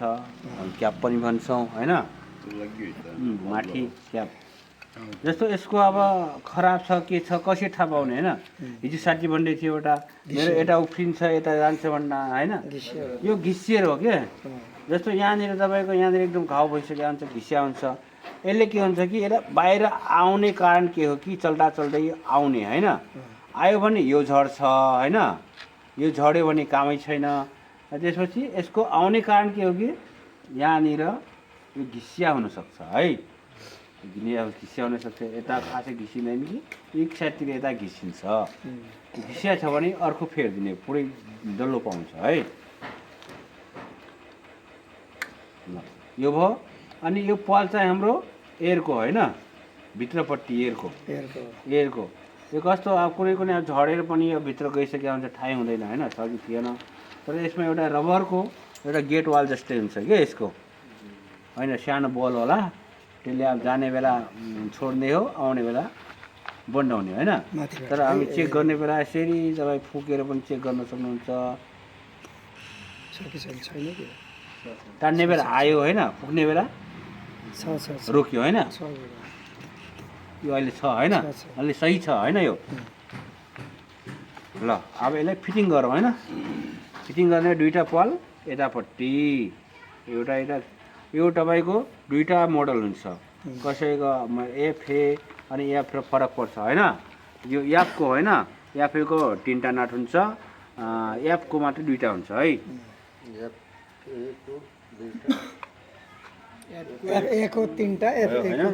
क्याप पनि भन्छौँ होइन माथि क्याप जस्तो यसको अब खराब छ के छ कसरी थाहा पाउने होइन हिजो साथी भन्दै थियो एउटा मेरो यता उफ्रिन्छ यता जान्छ भन्न होइन यो घिसिएर हो क्या जस्तो यहाँनिर तपाईँको यहाँनिर एकदम घाउ भइसक्यो हुन्छ घिसिया हुन्छ यसले के हुन्छ कि यसलाई बाहिर आउने कारण के हो कि चल्दा चल्दै आउने होइन आयो भने यो झर्छ होइन यो झऱ्यो भने कामै छैन त्यसपछि यसको आउने कारण के हो कि यहाँनिर यो घिसिया हुनसक्छ है घिसिया हुनसक्छ यता खासै घिसिँदैन कि एक साइडतिर यता घिसिन्छ घिसिया छ भने अर्को फेरिदिने पुरै डल्लो पाउँछ है यो भयो अनि यो पाल चाहिँ हाम्रो एयरको होइन भित्रपट्टि एयरको यो कस्तो अब कुनै कुनै अब झरेर पनि यो भित्र गइसकेको हुन्छ थाहै हुँदैन होइन छ कि थिएन तर यसमा एउटा रबरको एउटा गेट वाल जस्तै हुन्छ क्या यसको होइन सानो बल होला त्यसले अब जाने बेला छोड्ने हो आउने बेला बन्द हुने होइन तर हामी चेक गर्ने बेला यसरी तपाईँ फुकेर पनि चेक गर्न सक्नुहुन्छ तान्ने बेला आयो होइन फुक्ने बेला रोक्यो होइन यो अहिले छ होइन अहिले सही छ होइन यो ल अब यसलाई फिटिङ गरौँ होइन फिटिङ गर्ने दुईवटा पाल यतापट्टि एउटा यो तपाईँको दुईवटा मोडल हुन्छ कसैको एफए अनि एफ फरक पर्छ होइन यो एफको होइन एफएको 3टा नाट हुन्छ एफको मात्रै 2टा हुन्छ है एफएको 3टा एफएको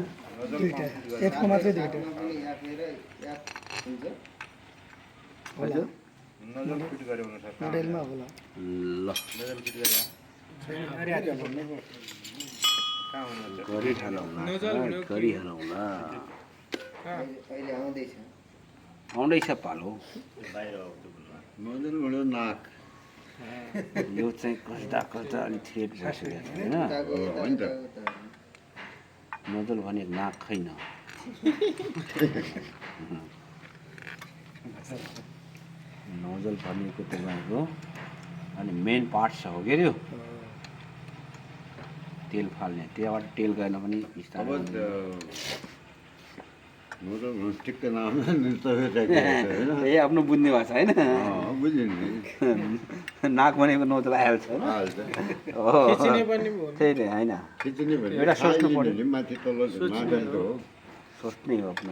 2टा एफको मात्रै 2टा हजुर मोडेलमा होला ल गरिहालौँला आउँदैछ पालो नाक यो चाहिँ कस्दा अलिक थ्रेड भइसकेको होइन नजल भने नाक छैन नजल भनेको तपाईँको अनि मेन पार्ट छ हो के अरे तेल फाल्ने त्यहाँबाट तेल गर्न पनि ए आफ्नो बुझ्ने भाषा होइन नाक भनेको नोजल आइहाल्छ त्यही त होइन एउटा सोच्नु पर्यो सोच्नै हो आफ्नो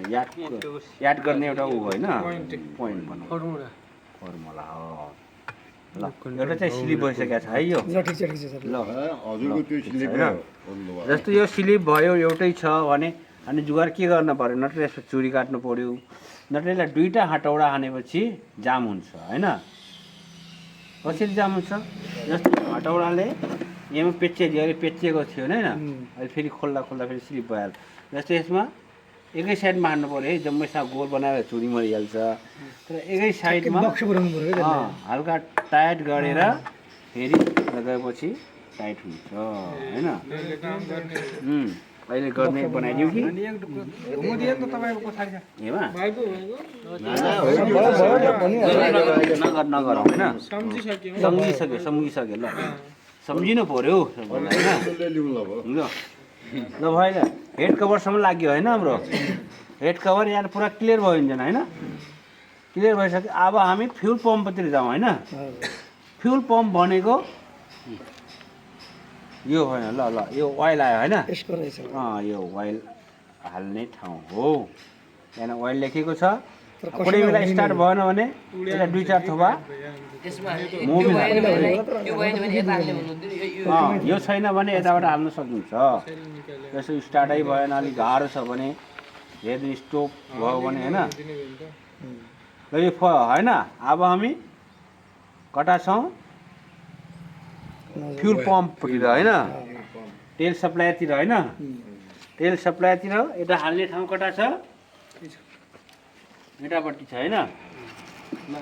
याद गर्ने एउटा ऊ होइन पोइन्ट भनौँ फर्मुला हो ल एउटा चाहिँ स्लिप भइसकेको छ है यो ल जस्तो यो स्लिप भयो एउटै छ भने अनि जुगाड के गर्न पर्यो नत्र यसको चुरी काट्नु पर्यो नत्र यसलाई दुईवटा हटौडा हानेपछि जाम हुन्छ होइन कसरी जाम हुन्छ जस्तो हटौडाले यहाँ पेचिदियो अहिले पेचिएको थियो होइन अहिले फेरि खोल्दा फेरि स्लिप भइहाल्छ जस्तो यसमा एकै साइडमा हान्नु पऱ्यो है जम्मै साथ गोल बनाएर चुरी मरिहाल्छ तर एकै साइडमा बक्स पुऱ्याउनु पर्यो क्या हल्का टाइट गरेर फेरि लगाएपछि टाइट हुन्छ होइन अहिले गर्ने बनाइदिउँ कि हेमा नगर होइन सम्झिसक्यो ल सम्झिनु पऱ्यो होइन ल भएन हेड कभरसम्म लाग्यो होइन हाम्रो हेड कभर यहाँ पुरा क्लियर भयो इन्जन होइन क्लियर भइसक्यो अब हामी फ्युल पम्पतिर जाउँ होइन फ्युल पम्प भनेको यो होइन ल यो ओइल आयो होइन यसको रहेछ यो ओइल हाल्ने ठाउँ हो यहाँ ओइल लेखेको छ कुनै बेला स्टार्ट भएन भने यसलाई 2-4 थोपा त्यसमा मोबिल त्यो भएन भने यता हाल्ने भन्नुहुन्थ्यो यो छैन भने यताबाट हाल्न सकिन्छ यसो स्टार्टै भएन अलिक गाह्रो छ भने हेर्नु स्टोप भयो भने होइन ल यो होइन अब हामी कता छौँ फ्युल पम्पतिर होइन तेल सप्लायरतिर होइन तेल सप्लायरतिर यता हाल्ने ठाउँ कता छ यतापट्टि छ होइन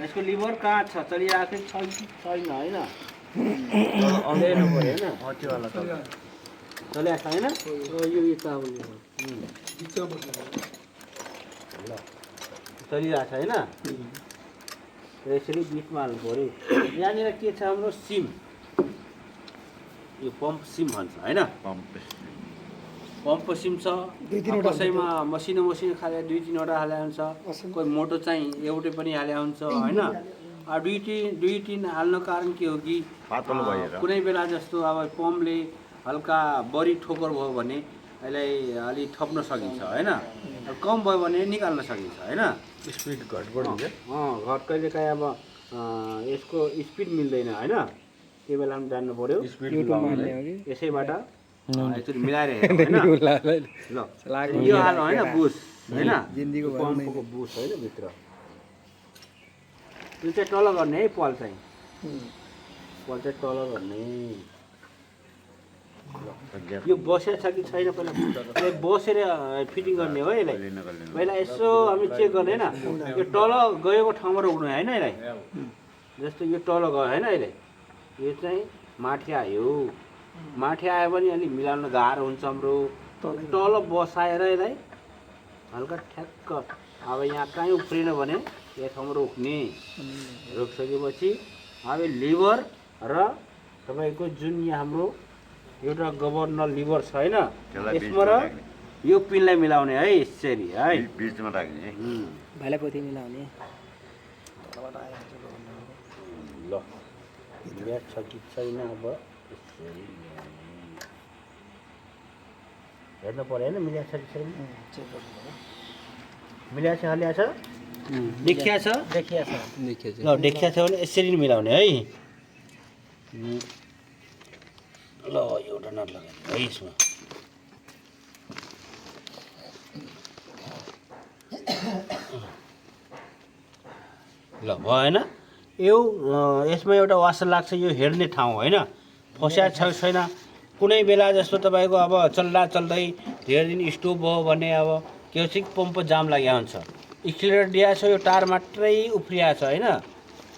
यसको लिभर कहाँ छ चलिरहेको छ कि छैन होइन अँध्याउनु पऱ्यो होइन हटीवाला चलिरहेको छ होइन यो ल चलिरहेको छ होइन यसरी बिचमा हाल्नु पऱ्यो यहाँनिर के छ हाम्रो सिम यो पम्प सिम भन्छ होइन पम्प सिम छ कसैमा मसिनो खाले 2-3वटा हाले हुन्छ कोही मोटो चाहिँ एउटै पनि हाले हुन्छ होइन दुई तिन हाल्नु कारण के हो कि कुनै बेला जस्तो अब पम्पले हल्का बढी ठोकर भयो भने यसलाई अलि थप्न सकिन्छ होइन कम भयो भने निकाल्न सकिन्छ होइन स्पिड घटबड हुन्छ घट कहिले काहीँ अब यसको स्पिड मिल्दैन होइन त्यो बेला पनि जान्नु पऱ्यो यसैबाट एकचोटि मिलाएर हेर्नु होइन ल यो हाल्नु होइन बुस होइन पम्पको बुस होइन भित्र यो चाहिँ तल गर्ने है पल चाहिँ तल गर्ने यो बसेर छ कि छैन पहिला बसेर फिटिङ गर्ने हो यसलाई पहिला यसो हामी चेक गर्ने होइन यो तल गएको ठाउँमा रोक्नु होइन यसलाई जस्तो यो तल गयो होइन अहिले यो चाहिँ माथि आयो भने अलिक मिलाउन गाह्रो हुन्छ हाम्रो तल बसाएर यसलाई हल्का ठ्याक्क अब यहाँ कहीँ उफ्रिएन भने यो ठाउँमा रोक्ने रोकिसकेपछि अब लिभर र तपाईँको जुन यहाँ हाम्रो एउटा गभर्नर लिभर छ होइन यसमा र यो पिनलाई मिलाउने है यसरी है बिचमा राख्ने भाइलापोती मिलाउने ल म्याच छ कि छैन अब यसरी हेर्नु पऱ्यो होइन मिलाएको छ कि छैन मिलाएको छ हल्लिया छ देखिया छ ल देखिया छ भने यसरी मिलाउने है ल एउटा नट लगाउने है यसमा ल भएन यो यसमा एउटा वासर लाग्छ यो हेर्ने ठाउँ होइन फस्या छ छैन कुनै बेला जस्तो तपाईँको अब चल्दै धेरै दिन स्टोप भयो भने अब के चाहिँ पम्प जाम लागेको हुन्छ एक्सिलेटर दिएको छ यो टायर मात्रै उफ्रिएको छ होइन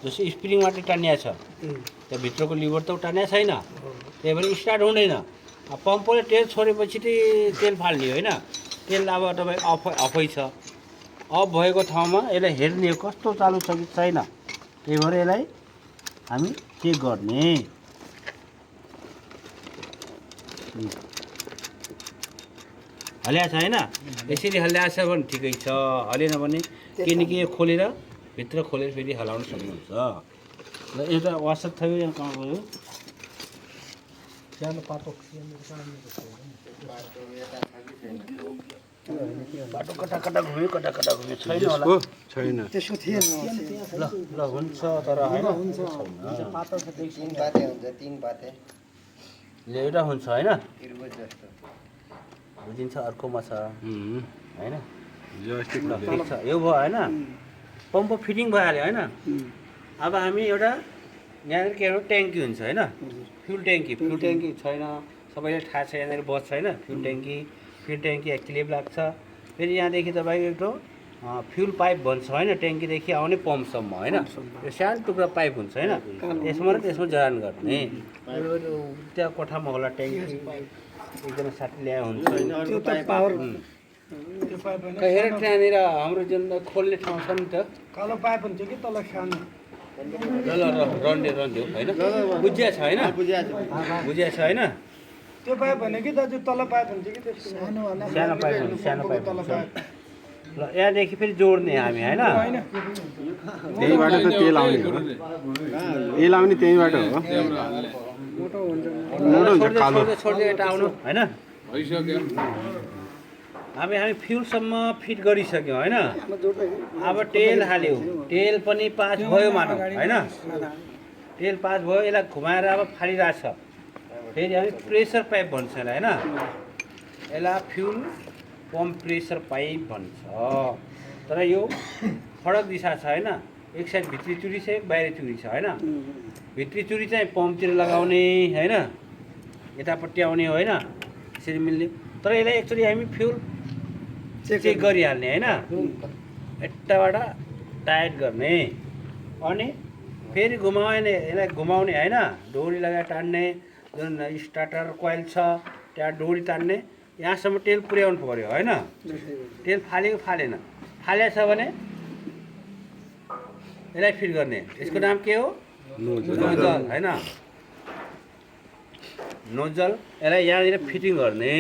जस्तो स्प्रिङ मात्रै टानिएको छ त्यो भित्रको लिभर त टानिएको छैन त्यही भएर स्टार्ट हुँदैन पम्पले तेल छोडेपछि चाहिँ तेल फाल्ने होइन तेल अब तपाईँ अफै छ अफ भएको ठाउँमा यसलाई हेर्ने कस्तो चालु छ कि छैन त्यही भएर यसलाई हामी चेक गर्ने हल्ल्या छ होइन यसरी हल्ल्या छ भने ठिकै छ हलेन भने के न के खोलेर भित्र खोलेर फेरि हलाउन सक्नुहुन्छ ल एउटा वासर थियो यहाँ कहाँ गयो बाटो कता घुम्यो छैन होला छैन त्यसको थिएन ल हुन्छ तर होइन हुन्छ पातो छ 3 पाते हुन्छ 3 पाते एउटा हुन्छ होइन बुझिन्छ अर्कोमा छ होइन हिजो अस्ति ल ठिक छ यो भयो होइन पम्प फिटिङ भइहाल्यो होइन अब हामी एउटा यहाँनिर के एउटा ट्याङ्की हुन्छ होइन फ्युल ट्याङ्की छैन सबैले थाहा छ यहाँनिर बस छैन फ्युल ट्याङ्की एक क्लिप लाग्छ फेरि यहाँदेखि तपाईँको एउटा फ्युल पाइप भन्छ होइन ट्याङ्कीदेखि आउने पम्पसम्म होइन यो सानो टुक्रा पाइप हुन्छ होइन यसमा र त्यसमा जडान गर्ने यो त्यहाँ कोठामा होला ट्याङ्की एकजना साथी ल्याए हुन्छ होइन त्यो त पावर त्यो पाइप होइन हेर त्यहाँनिर हाम्रो जुन खोल्ने ठाउँ छ नि त कालो पाइप हुन्छ कि तल सानो ल रन्डे होइन बुझिया छ होइन बुझिया छ होइन त्यो पाइप भने कि दाजु तल पाइप हुन्छ कि त्यसको सानो पाइप हुन्छ ल यहाँदेखि फेरि जोड्ने हामी होइन त्यहीबाट त तेल आउने हो तेल आउने त्यहीबाट हो मोटो हुन्छ कालो छोड्दै यता आउनु होइन हामी फ्युलसम्म फिट गरिसक्यौँ होइन अब तेल हाल्यो तेल पनि पास भयो मानौँ होइन तेल पास भयो यसलाई घुमाएर अब फालिरहेछ फेरि हामी प्रेसर पाइप भन्छ यसलाई होइन यसलाई फ्युल पम्प प्रेसर पाइप भन्छ तर यो फरक दिशा छ होइन एक साइड भित्री चुरी छ एक बाहिर चुरी छ होइन भित्री चुरी चाहिँ पम्पतिर लगाउने होइन यतापट्टि आउने होइन यसरी मिल्ने तर यसलाई एक्चुअली हामी फ्युल चेक गरिहाल्ने होइन यताबाट टाइट गर्ने अनि फेरि घुमाउने यसलाई घुमाउने होइन डोरी लगाएर टान्ने जुन स्टार्टर कोइल छ त्यहाँ डोरी तान्ने यहाँसम्म तेल पुर्याउनु पऱ्यो होइन तेल फालेको फालेन फालेछ भने यसलाई फिट गर्ने यसको नाम के हो नोजल होइन नोजल यसलाई यहाँनिर फिटिङ गर्ने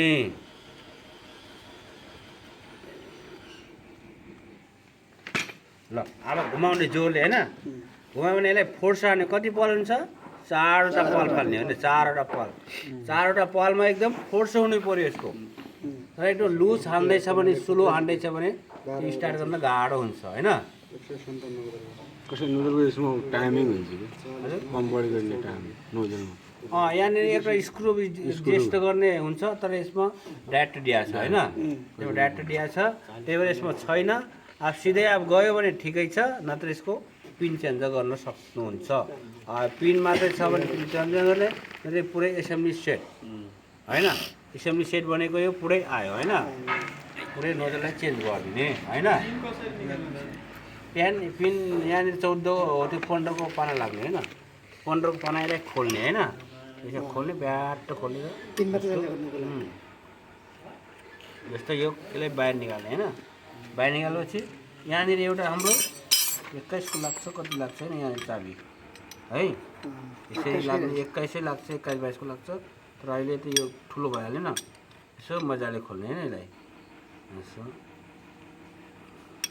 ल अब घुमाउने जोरले होइन घुमायो भने यसलाई फोर्स हान्ने कति पल हुन्छ 4वटा पल फाल्ने होइन 4वटा पलमा एकदम फोर्स हुनु पऱ्यो यसको तर एकदम लुज हान्दैछ भने स्लो हान्दैछ भने स्टार्ट गर्न गाह्रो हुन्छ होइन कसै नोजलको यसमा टाइमिङ हुन्छ कि पम्पबाट गर्ने टाइम नोजलमा यहाँनिर एउटा स्क्रु जेस्ट गर्ने हुन्छ तर यसमा डाइरेक्ट दिया छ होइन त्यो डाइरेक्ट दिया छ त्यही भएर यसमा छैन अब सिधै अब गयो भने ठिकै छ नत्र यसको पिन चेन्ज गर्न सक्नुहुन्छ पिन मात्रै छ भने पिन चेन्ज गर्ने नत्र पुरै एसेम्ब्ली सेट होइन एसेम्ब्ली सेट भनेको यो पुरै आयो होइन पुरै नोजललाई चेन्ज गरिदिने होइन त्यहाँदेखि पिन यहाँनिर 14 हो त्यो 15को पाना लाग्ने होइन 15को पानालाई खोल्ने होइन यसो खोल्ने ब्याट खोलेर जस्तो यो यसलाई बाहिर निकाल्ने होइन बाहिर निकालेपछि यहाँनिर एउटा हाम्रो 21को लाग्छ कति लाग्छ नि यहाँनिर चाबी है यसरी लाग्ने 21 लाग्छ 21-22को लाग्छ तर अहिले त यो ठुलो भइहाल्यो न यसो मजाले खोल्ने होइन यसलाई यसो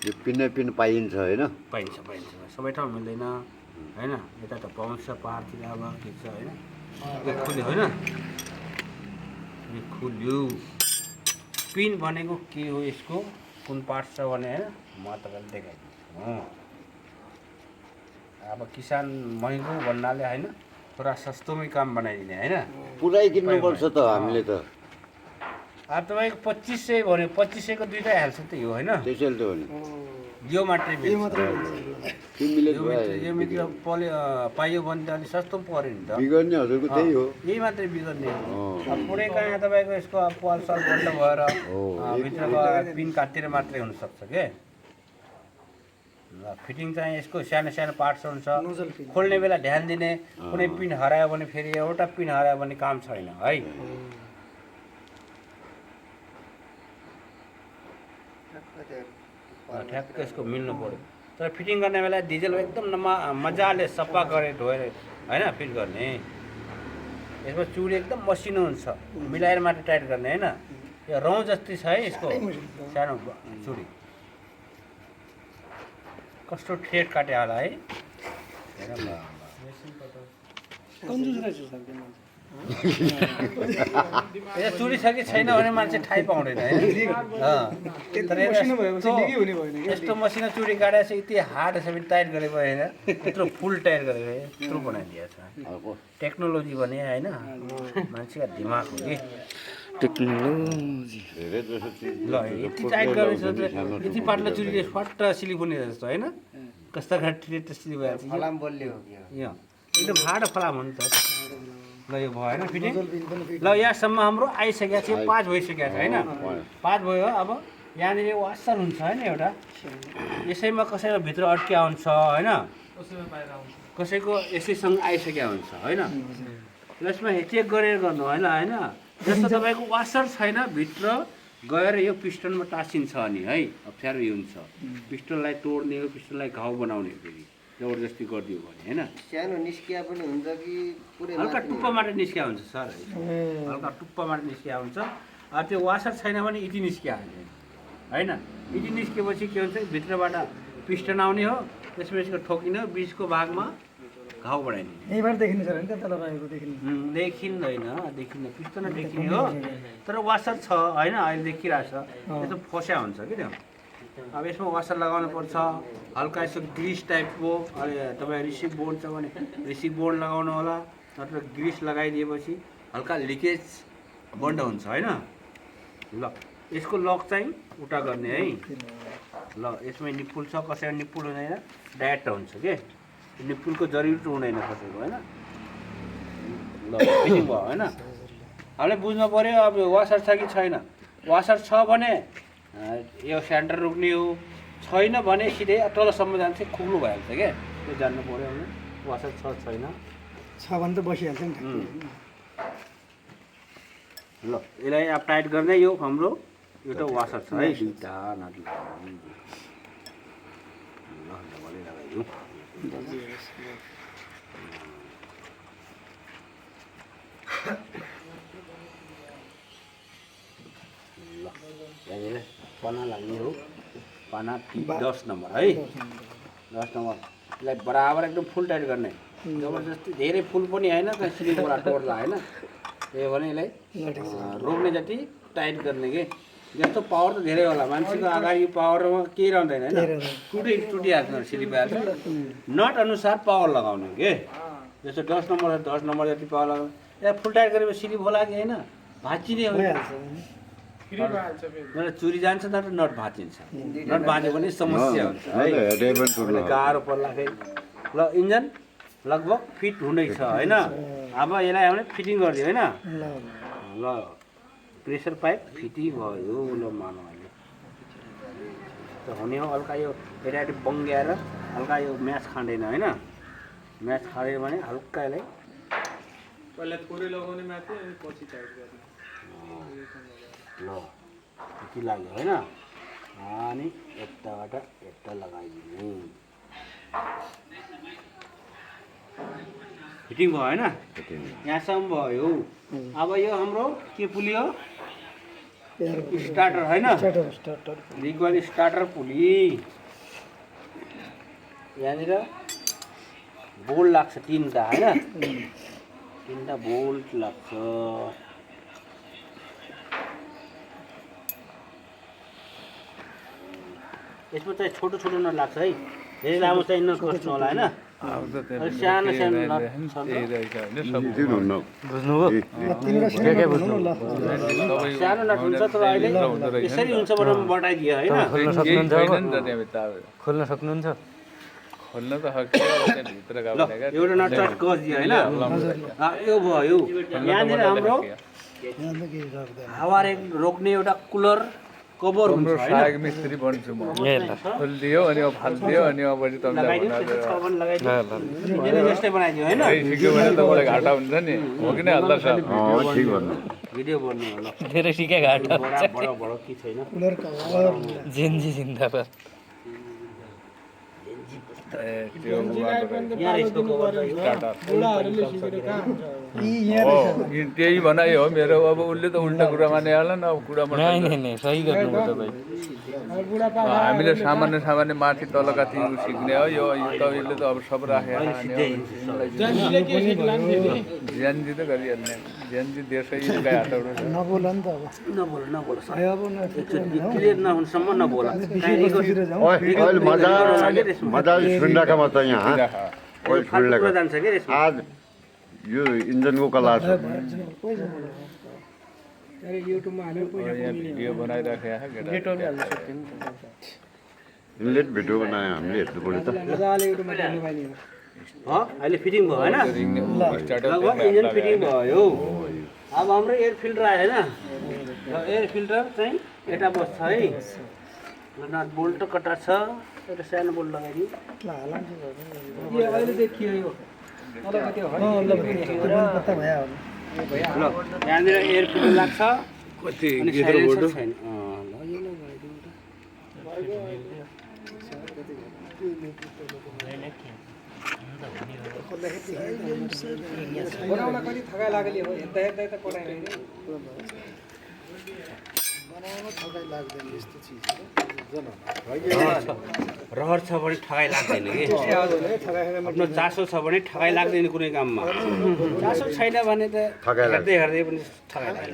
यो पिन पाइन्छ होइन पाइन्छ सबै ठाउँ मिल्दैन होइन यता त पाउँछ पाहाडतिर अब के छ होइन यो खुल्यो होइन यो खुल्यो पिन भनेको के हो यसको कुन पार्ट छ भने होइन म तपाईँलाई देखाइदिन्छु अब किसान महँगो भन्नाले होइन थोडा सस्तोमै काम बनाइदिने होइन पुरै किन्नुपर्छ त हामीले त अब तपाईँको 2500 भन्यो 2500को दुईवटा हाल्छ त यो होइन त्यसैले त हो नि यो मात्रै तिमीले यो मित्र पाइयो भने त अलिक सस्तो पनि पऱ्यो नि त बिगर्ने हजुरको त्यही हो यही मात्रै बिग्रिने अब पुरै कहाँ तपाईँको यसको अब पल सल बन्द भएर भित्रको पिन काटेर मात्रै हुनसक्छ के ल फिटिङ चाहिँ यसको सानो सानो पार्ट्स हुन्छ खोल्ने बेला ध्यान दिने कुनै पिन हरायो भने फेरि एउटा पिन हरायो भने काम छैन है ठ्याक्क यसको मिल्नु पऱ्यो तर फिटिङ गर्ने बेला डिजल एकदम मजाले सफा गरेर धोएर होइन फिट गर्ने यसमा चुडी एकदम मसिनो हुन्छ मिलाएर मात्र टाइट गर्ने होइन यो रौँ जस्तै छ है यसको सानो चुडी कस्तो ठेट काट्यो होला है चुडी छ कि छैन भने मान्छे थाहै पाउँदैन यस्तो मसिनो चुडी काटेर चाहिँ यति हार्ड छ भने टाइट गरेको होइन यत्रो फुल टाइट गरेको यत्रो बनाइदिएको छ टेक्नोलोजी भने होइन मान्छेको दिमाग हो कि टेक्नोलोजी धेरै जसो चिज ल यति टाइट गरेछ यति पातलो चुरीले फट्ट सिली पुग्ने जस्तो होइन कस्ता खाँटी सिली भएछ फलाम बलियो हो कि यो एकदम हार्ड फलाम हो नि त ल यो भएन फिटिङ ल यहाँसम्म हाम्रो आइसकेको छ 5 भइसकेको छ होइन 5 भयो अब यहाँनिर वासर हुन्छ होइन एउटा यसैमा कसैको भित्र अड्किया हुन्छ होइन कसैको यसैसँग आइसकेको हुन्छ होइन यसमा चेक गरेर गर्नु होइन होइन जस्तो तपाईँको वासर छैन भित्र गएर यो पिस्टनमा टाँसिन्छ अनि है अप्ठ्यारो यो हुन्छ पिस्टनलाई तोड्ने हो पिस्टनलाई घाउ बनाउने फेरि जबरजस्ती गरिदियो भने होइन सानो निस्किया पनि हुन्छ कि पुरै हल्का टुप्पाबाट निस्किया हुन्छ सर हल्का टुप्पाबाट निस्किया हुन्छ अब त्यो वासर छैन भने इटी निस्किया होइन इटी निस्केपछि के हुन्छ भित्रबाट पिस्टन आउने हो त्यसपछि ठोकिने हो बिचको भागमा घाउ बढाइने यहीँबाट देखिन्छ नि त तल रहेको देखिने देखिन्न पिस्टन देखिने हो तर वासर छ होइन अहिले देखिरहेछ यसो फस्या हुन्छ कि त्यो अब यसमा वासर लगाउनु पर्छ हल्का यसो ग्रिस टाइपको तपाईँ रिसिभ बोर्ड छ भने रिसिभ बोर्ड लगाउनु होला नत्र ग्रिस लगाइदिएपछि हल्का लिकेज बन्द हुन्छ होइन ल यसको लक चाहिँ उल्टा गर्ने है ल यसमा निप्पुल छ कसैको निप्पुल हुँदैन डाइरेक्ट हुन्छ के निप्पुलको जरुरत हुँदैन कसैको होइन ल फिटिङ भयो होइन हामीले बुझ्नु पऱ्यो अब वासर छ कि छैन वासर छ भने यो सेन्टर रोक्ने हो छैन भने सिधै तलसम्म जान्छ खुग्नु भइहाल्छ क्या त्यो जान्नु पऱ्यो भने वासर छ छैन छ भने त बसिहाल्छ नि ल यसलाई अब टाइट गर्ने यो हाम्रो एउटा वासर छ है दुईवटा नदी ल डबलै लगाइदिउँ ल यहाँनिर पाना लाग्ने हो पाना 10 नम्बर है 10 नम्बर यसलाई बराबर एकदम फुल टाइट गर्ने जबरजस्ती धेरै फुल पनि होइन त्यहाँ सिलिङबाट टोर्ला होइन त्यही भने यसलाई रोक्ने जति टाइट गर्ने के जस्तो पावर त धेरै होला मान्छेको अगाडि पावरमा केही रहँदैन होइन टुटिहाल्छ सिलिपहाल्छ नट अनुसार पावर लगाउने के जस्तो 10 नम्बर जति पावर लगाउने यहाँ फुल टाइट गरेपछि सिलिप होला कि होइन भाँचिने हो चुरी जान्छ तर नट भाँचिन्छ नट भाँच्यो भने समस्या हुन्छ है गाह्रो पर्ला फेरि ल इन्जन लगभग फिट हुँदैछ होइन अब यसलाई हामीले फिटिङ गरिदियो होइन ल प्रेसर पाइप फिटिङ भयो ल मानौ अहिले त हुने हो हल्का यो यतापट्टि बङ्ग्याएर हल्का यो म्याच खाँदैन होइन म्याच खाँदैन भने हल्का यसलाई पहिला थोरै लगाउने माथि अनि पछि टाइट गर्ने ल यति लाग्यो होइन अनि यताबाट यता लगाइदिने फिटिङ भयो होइन यहाँसम्म भयो अब यो हाम्रो के पुली हो स्टार्टर होइन रिक्वायर स्टार्टर पुली यहाँनिर बोल्ट लाग्छ 3टा होइन 3टा बोल्ट लाग्छ यसमा चाहिँ छोटो छोटो नट लाग्छ है धेरै लामो चाहिँ नकस्नु होला होइन सानो सानो नट सानो नट हुन्छ तर अहिले यसरी हुन्छ भनेर म बताइदिएँ होइन खोल्न सक्नुहुन्छ खोल्न त एउटा नट चाहिँ कसिदियो होइन यो भयो यहाँनिर हाम्रो हावा रोक्ने एउटा कुलर कभर हुन्छ सहायक मिस्त्री बन्छु म खोलिदियो अनि अब फालिदियो अनि अब तपाईँलाई जस्तै बनाइदियो होइन सिक्यो भने तपाईँलाई घाटा हुन्छ नि हो कि नै हल्ला सर भिडियो बन्नु होला धेरै सिके घाटा बडा बडा के छैन जेन्जी जिन्दाबाद त्यही भनाइ हो मेरो अब उसले त उल्टा कुरा माने होला नि अब कुरा सही गर्नु हामीले सामान्य माथि तलका तिरु सिक्ने हो यो तपाईँले त अब सब राखेर ज्यानजी त गरिहाल्ने ज्यानजी देशै हातबाट नबोल नि त अब क्लियर नहुनसम्म नबोला मजाले सुन्दाकामा त यहाँ जान्छ के आज यो इन्जनको कला छ अरे युट्युबमा हालेर पैसा यहाँ भिडियो बनाइराखेको छ नेटवर्क केटा हाल्नु सक्दैन नि त। इनलेट भिडियो बनायो हामीले हेर्नु पऱ्यो त मजाले युट्युबमा हेर्नु पाइने हो। अहिले फिटिङ भयो होइन लगभग इन्जिन फिटिङ भयो अब हाम्रो एयर फिल्टर आयो होइन र एयर फिल्टर चाहिँ यता बस्छ है नट बोल्ट कटा छ एउटा सानो बोल्ट लगाइदिउँ ल हालाम चाहिँ भयो। यो अहिले देखियो यो अलिकति होइन ल त्यो पनि पत्ता भयो ल यहाँनिर एयर फिल्टर लाग्छ कति अनि गिद्रो silencer बोल्टो छैन ल यो लगाइदिउँ त बनाउन कति थकाइ लागेली हो हेर्दा हेर्दै त पढाइ होइन रहर छ भने ठगाइ लाग्दैन कि आफ्नो चासो छ भने ठगाइ लाग्दैन कुनै काममा चासो छैन भने त ठगाइ लाग्छ। हेर्दै हेर्दै पनि ठगाइ लाग्छ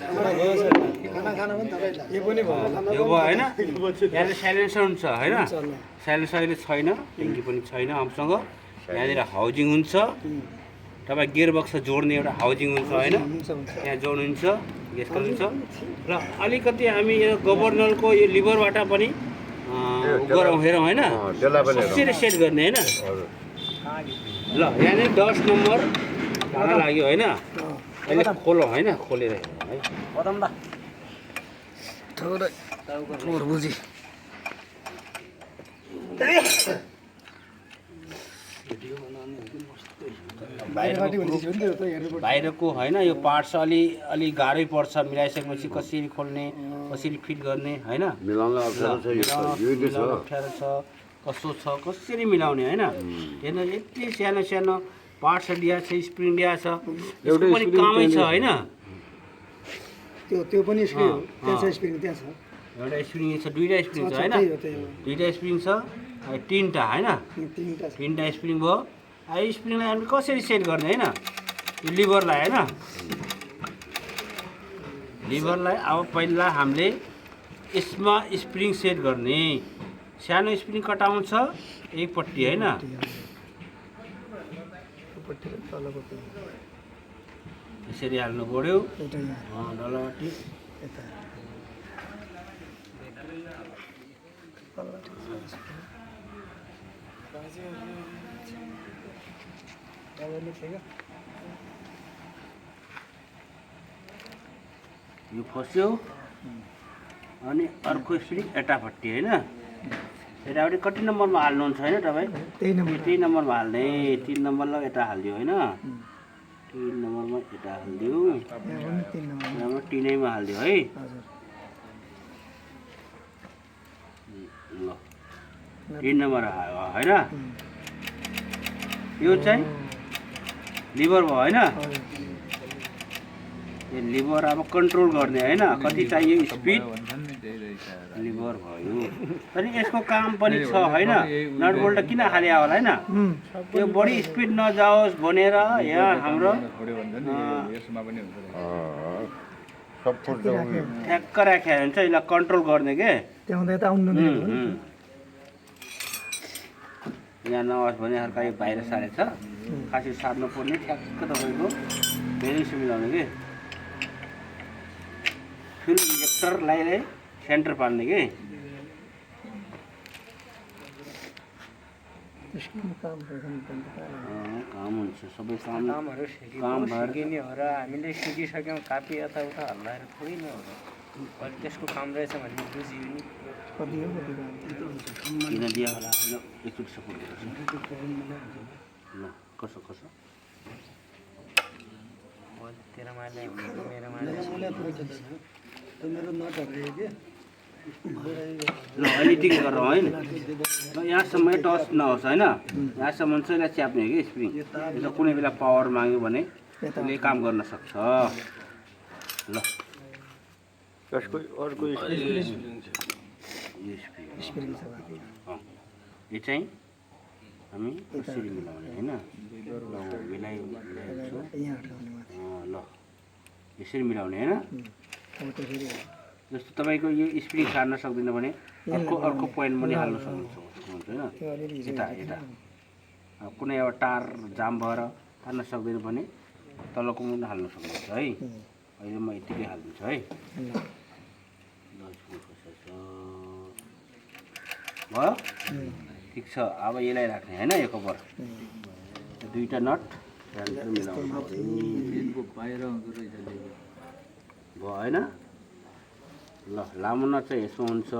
खाना खान पनि थकाइ लाग्छ यो पनि भयो यो भयो होइन यहाँनिर साइलेन्सर हुन्छ होइन साइलेन्सर अहिले छैन ट्याङ्की पनि छैन हामीसँग यहाँनिर हाउजिङ हुन्छ तपाईँ गियर बक्स जोड्ने एउटा हाउजिङ हुन्छ होइन त्यहाँ जोड्नुहुन्छ गेसको हुन्छ र अलिकति हामी यो गभर्नरको यो लिभरबाट पनि गरौँ हेरौँ होइन त्यसलाई पनि कसरी सेट गर्ने होइन ल यहाँनिर 10 नम्बर हाल्न लाग्यो होइन अहिले खोलौँ होइन खोलेर हेरौँ है बदाम दा थोरै बुझी बाहिरको होइन यो पार्ट्स अलि गाह्रै पर्छ मिलाइसकेपछि कसरी खोल्ने कसरी फिट गर्ने होइन मिलाउन अप्ठ्यारो छ यो मिलाउन अप्ठ्यारो छ कसो छ कसरी मिलाउने होइन हेर्नु यति सानो सानो पार्ट्स दिएको छ स्प्रिङ दिएको छ यसको पनि कामै छ होइन त्यो पनि स्प्रिङ हो त्यहाँ छ स्प्रिङ त्यहाँ छ एउटा स्प्रिङ छ दुईवटा स्प्रिङ छ होइन दुईवटा स्प्रिङ छ तिनवटा होइन तिनवटा स्प्रिङ भयो अब स्प्रिङलाई हामीले कसरी सेट गर्ने होइन यो लिभरलाई होइन लिभरलाई अब पहिला हामीले यसमा स्प्रिङ सेट गर्ने सानो स्प्रिङ कटाउँछ एकपट्टि होइन यसरी हाल्नु पऱ्यो डल्लापट्टि यो फस्यो अनि अर्को स्प्रिङ यतापट्टि होइन यतापट्टि कति नम्बरमा हाल्नुहुन्छ होइन तपाईँ त्यही नम्बरमा हाल्ने 3 नम्बरलाई यता हालिदियो होइन 3 नम्बरमा यता हालिदियो यहाँ 3मा हालिदियो है ल 3 नम्बर होइन यो चाहिँ लिभर भयो होइन यो लिभर अब कन्ट्रोल गर्ने होइन कति चाहियो स्पिड लिभर भयो अनि यसको काम पनि छ होइन नट बोल्ट किन हाल्यो होला होइन यो बढी स्पिड नजाओस् भनेर यहाँ हाम्रो ठ्याक्क राखेको हुन्छ यसलाई कन्ट्रोल गर्ने के यहाँ नहोस् भने हल्का यो बाहिर सारेछ खासै सार्नु पर्ने ठ्याक्क तपाईँको ब्यालेन्स मिलाउने के फ्युल इन्जेक्टरलाई सेन्टर पार्ने के काम हुन्छ सबै कामहरू काम भएर सिकिने हो र हामीले सिकिसक्यौँ कापी यताउता हल्लाएर थोरै न हो अहिले त्यसको काम रहेछ भन्ने बुझियो नि किन दियो होला ल एकचोटि सपोर्ट गर्छ ल कसो कसो तेरो माले मेरो माले ल अहिले ठिक गरौँ है ल यहाँसम्म टच नहोस् होइन यहाँसम्म चाहिँ यसलाई च्याप्ने हो कि स्प्रिङ यसो कुनै बेला पावर माग्यो भने यसले काम गर्न सक्छ ल यो चाहिँ हामी यसरी मिलाउने होइन मिलाइहाल्छौँ ल यसरी मिलाउने होइन जस्तो तपाईँको यो स्प्रिङ सार्न सक्दैन भने अर्को पोइन्ट पनि हाल्न सक्नुहुन्छ होइन यता यता कुनै एउटा टार जाम भएर तार्न सक्दैन भने तलको पनि हाल्न सक्नुहुन्छ है अहिले म यतिकै हालिदिन्छु है ल स्क्रुज कस्तो छ भयो ठिक छ अब यसलाई राख्ने होइन यो कभर दुईवटा नट त्यहाँभित्र मिलाउनु बाहिर हुँदो रहेछ भयो होइन ल लामो नट चाहिँ यसमा हुन्छ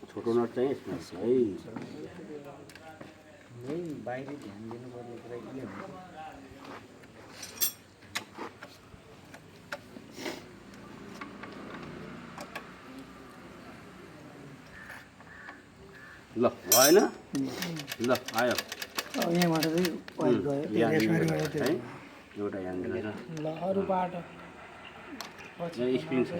छोटो नट चाहिँ यसमा हुन्छ है मेन बाहिरी ध्यान दिनुपर्ने कुरा के हो ल भएन ल आयो यहाँबाट चाहिँ वाइट गयो यहाँनिर है एउटा यहाँनिर ल अरू बाटो यहाँ स्प्रिङ छ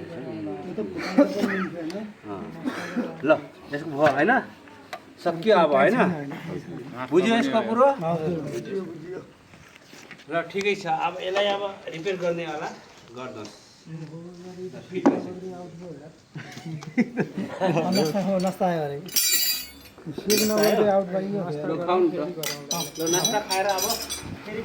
ल यसको भयो होइन सक्यो अब होइन बुझ्यो यसको कुरो ल ठिकै छ अब यसलाई अब रिपेयर गर्ने होला गर्नुहोस् नस्ता आयो अरे सिक नभए आउट भइयो ल नास्ता खाएर अब फेरि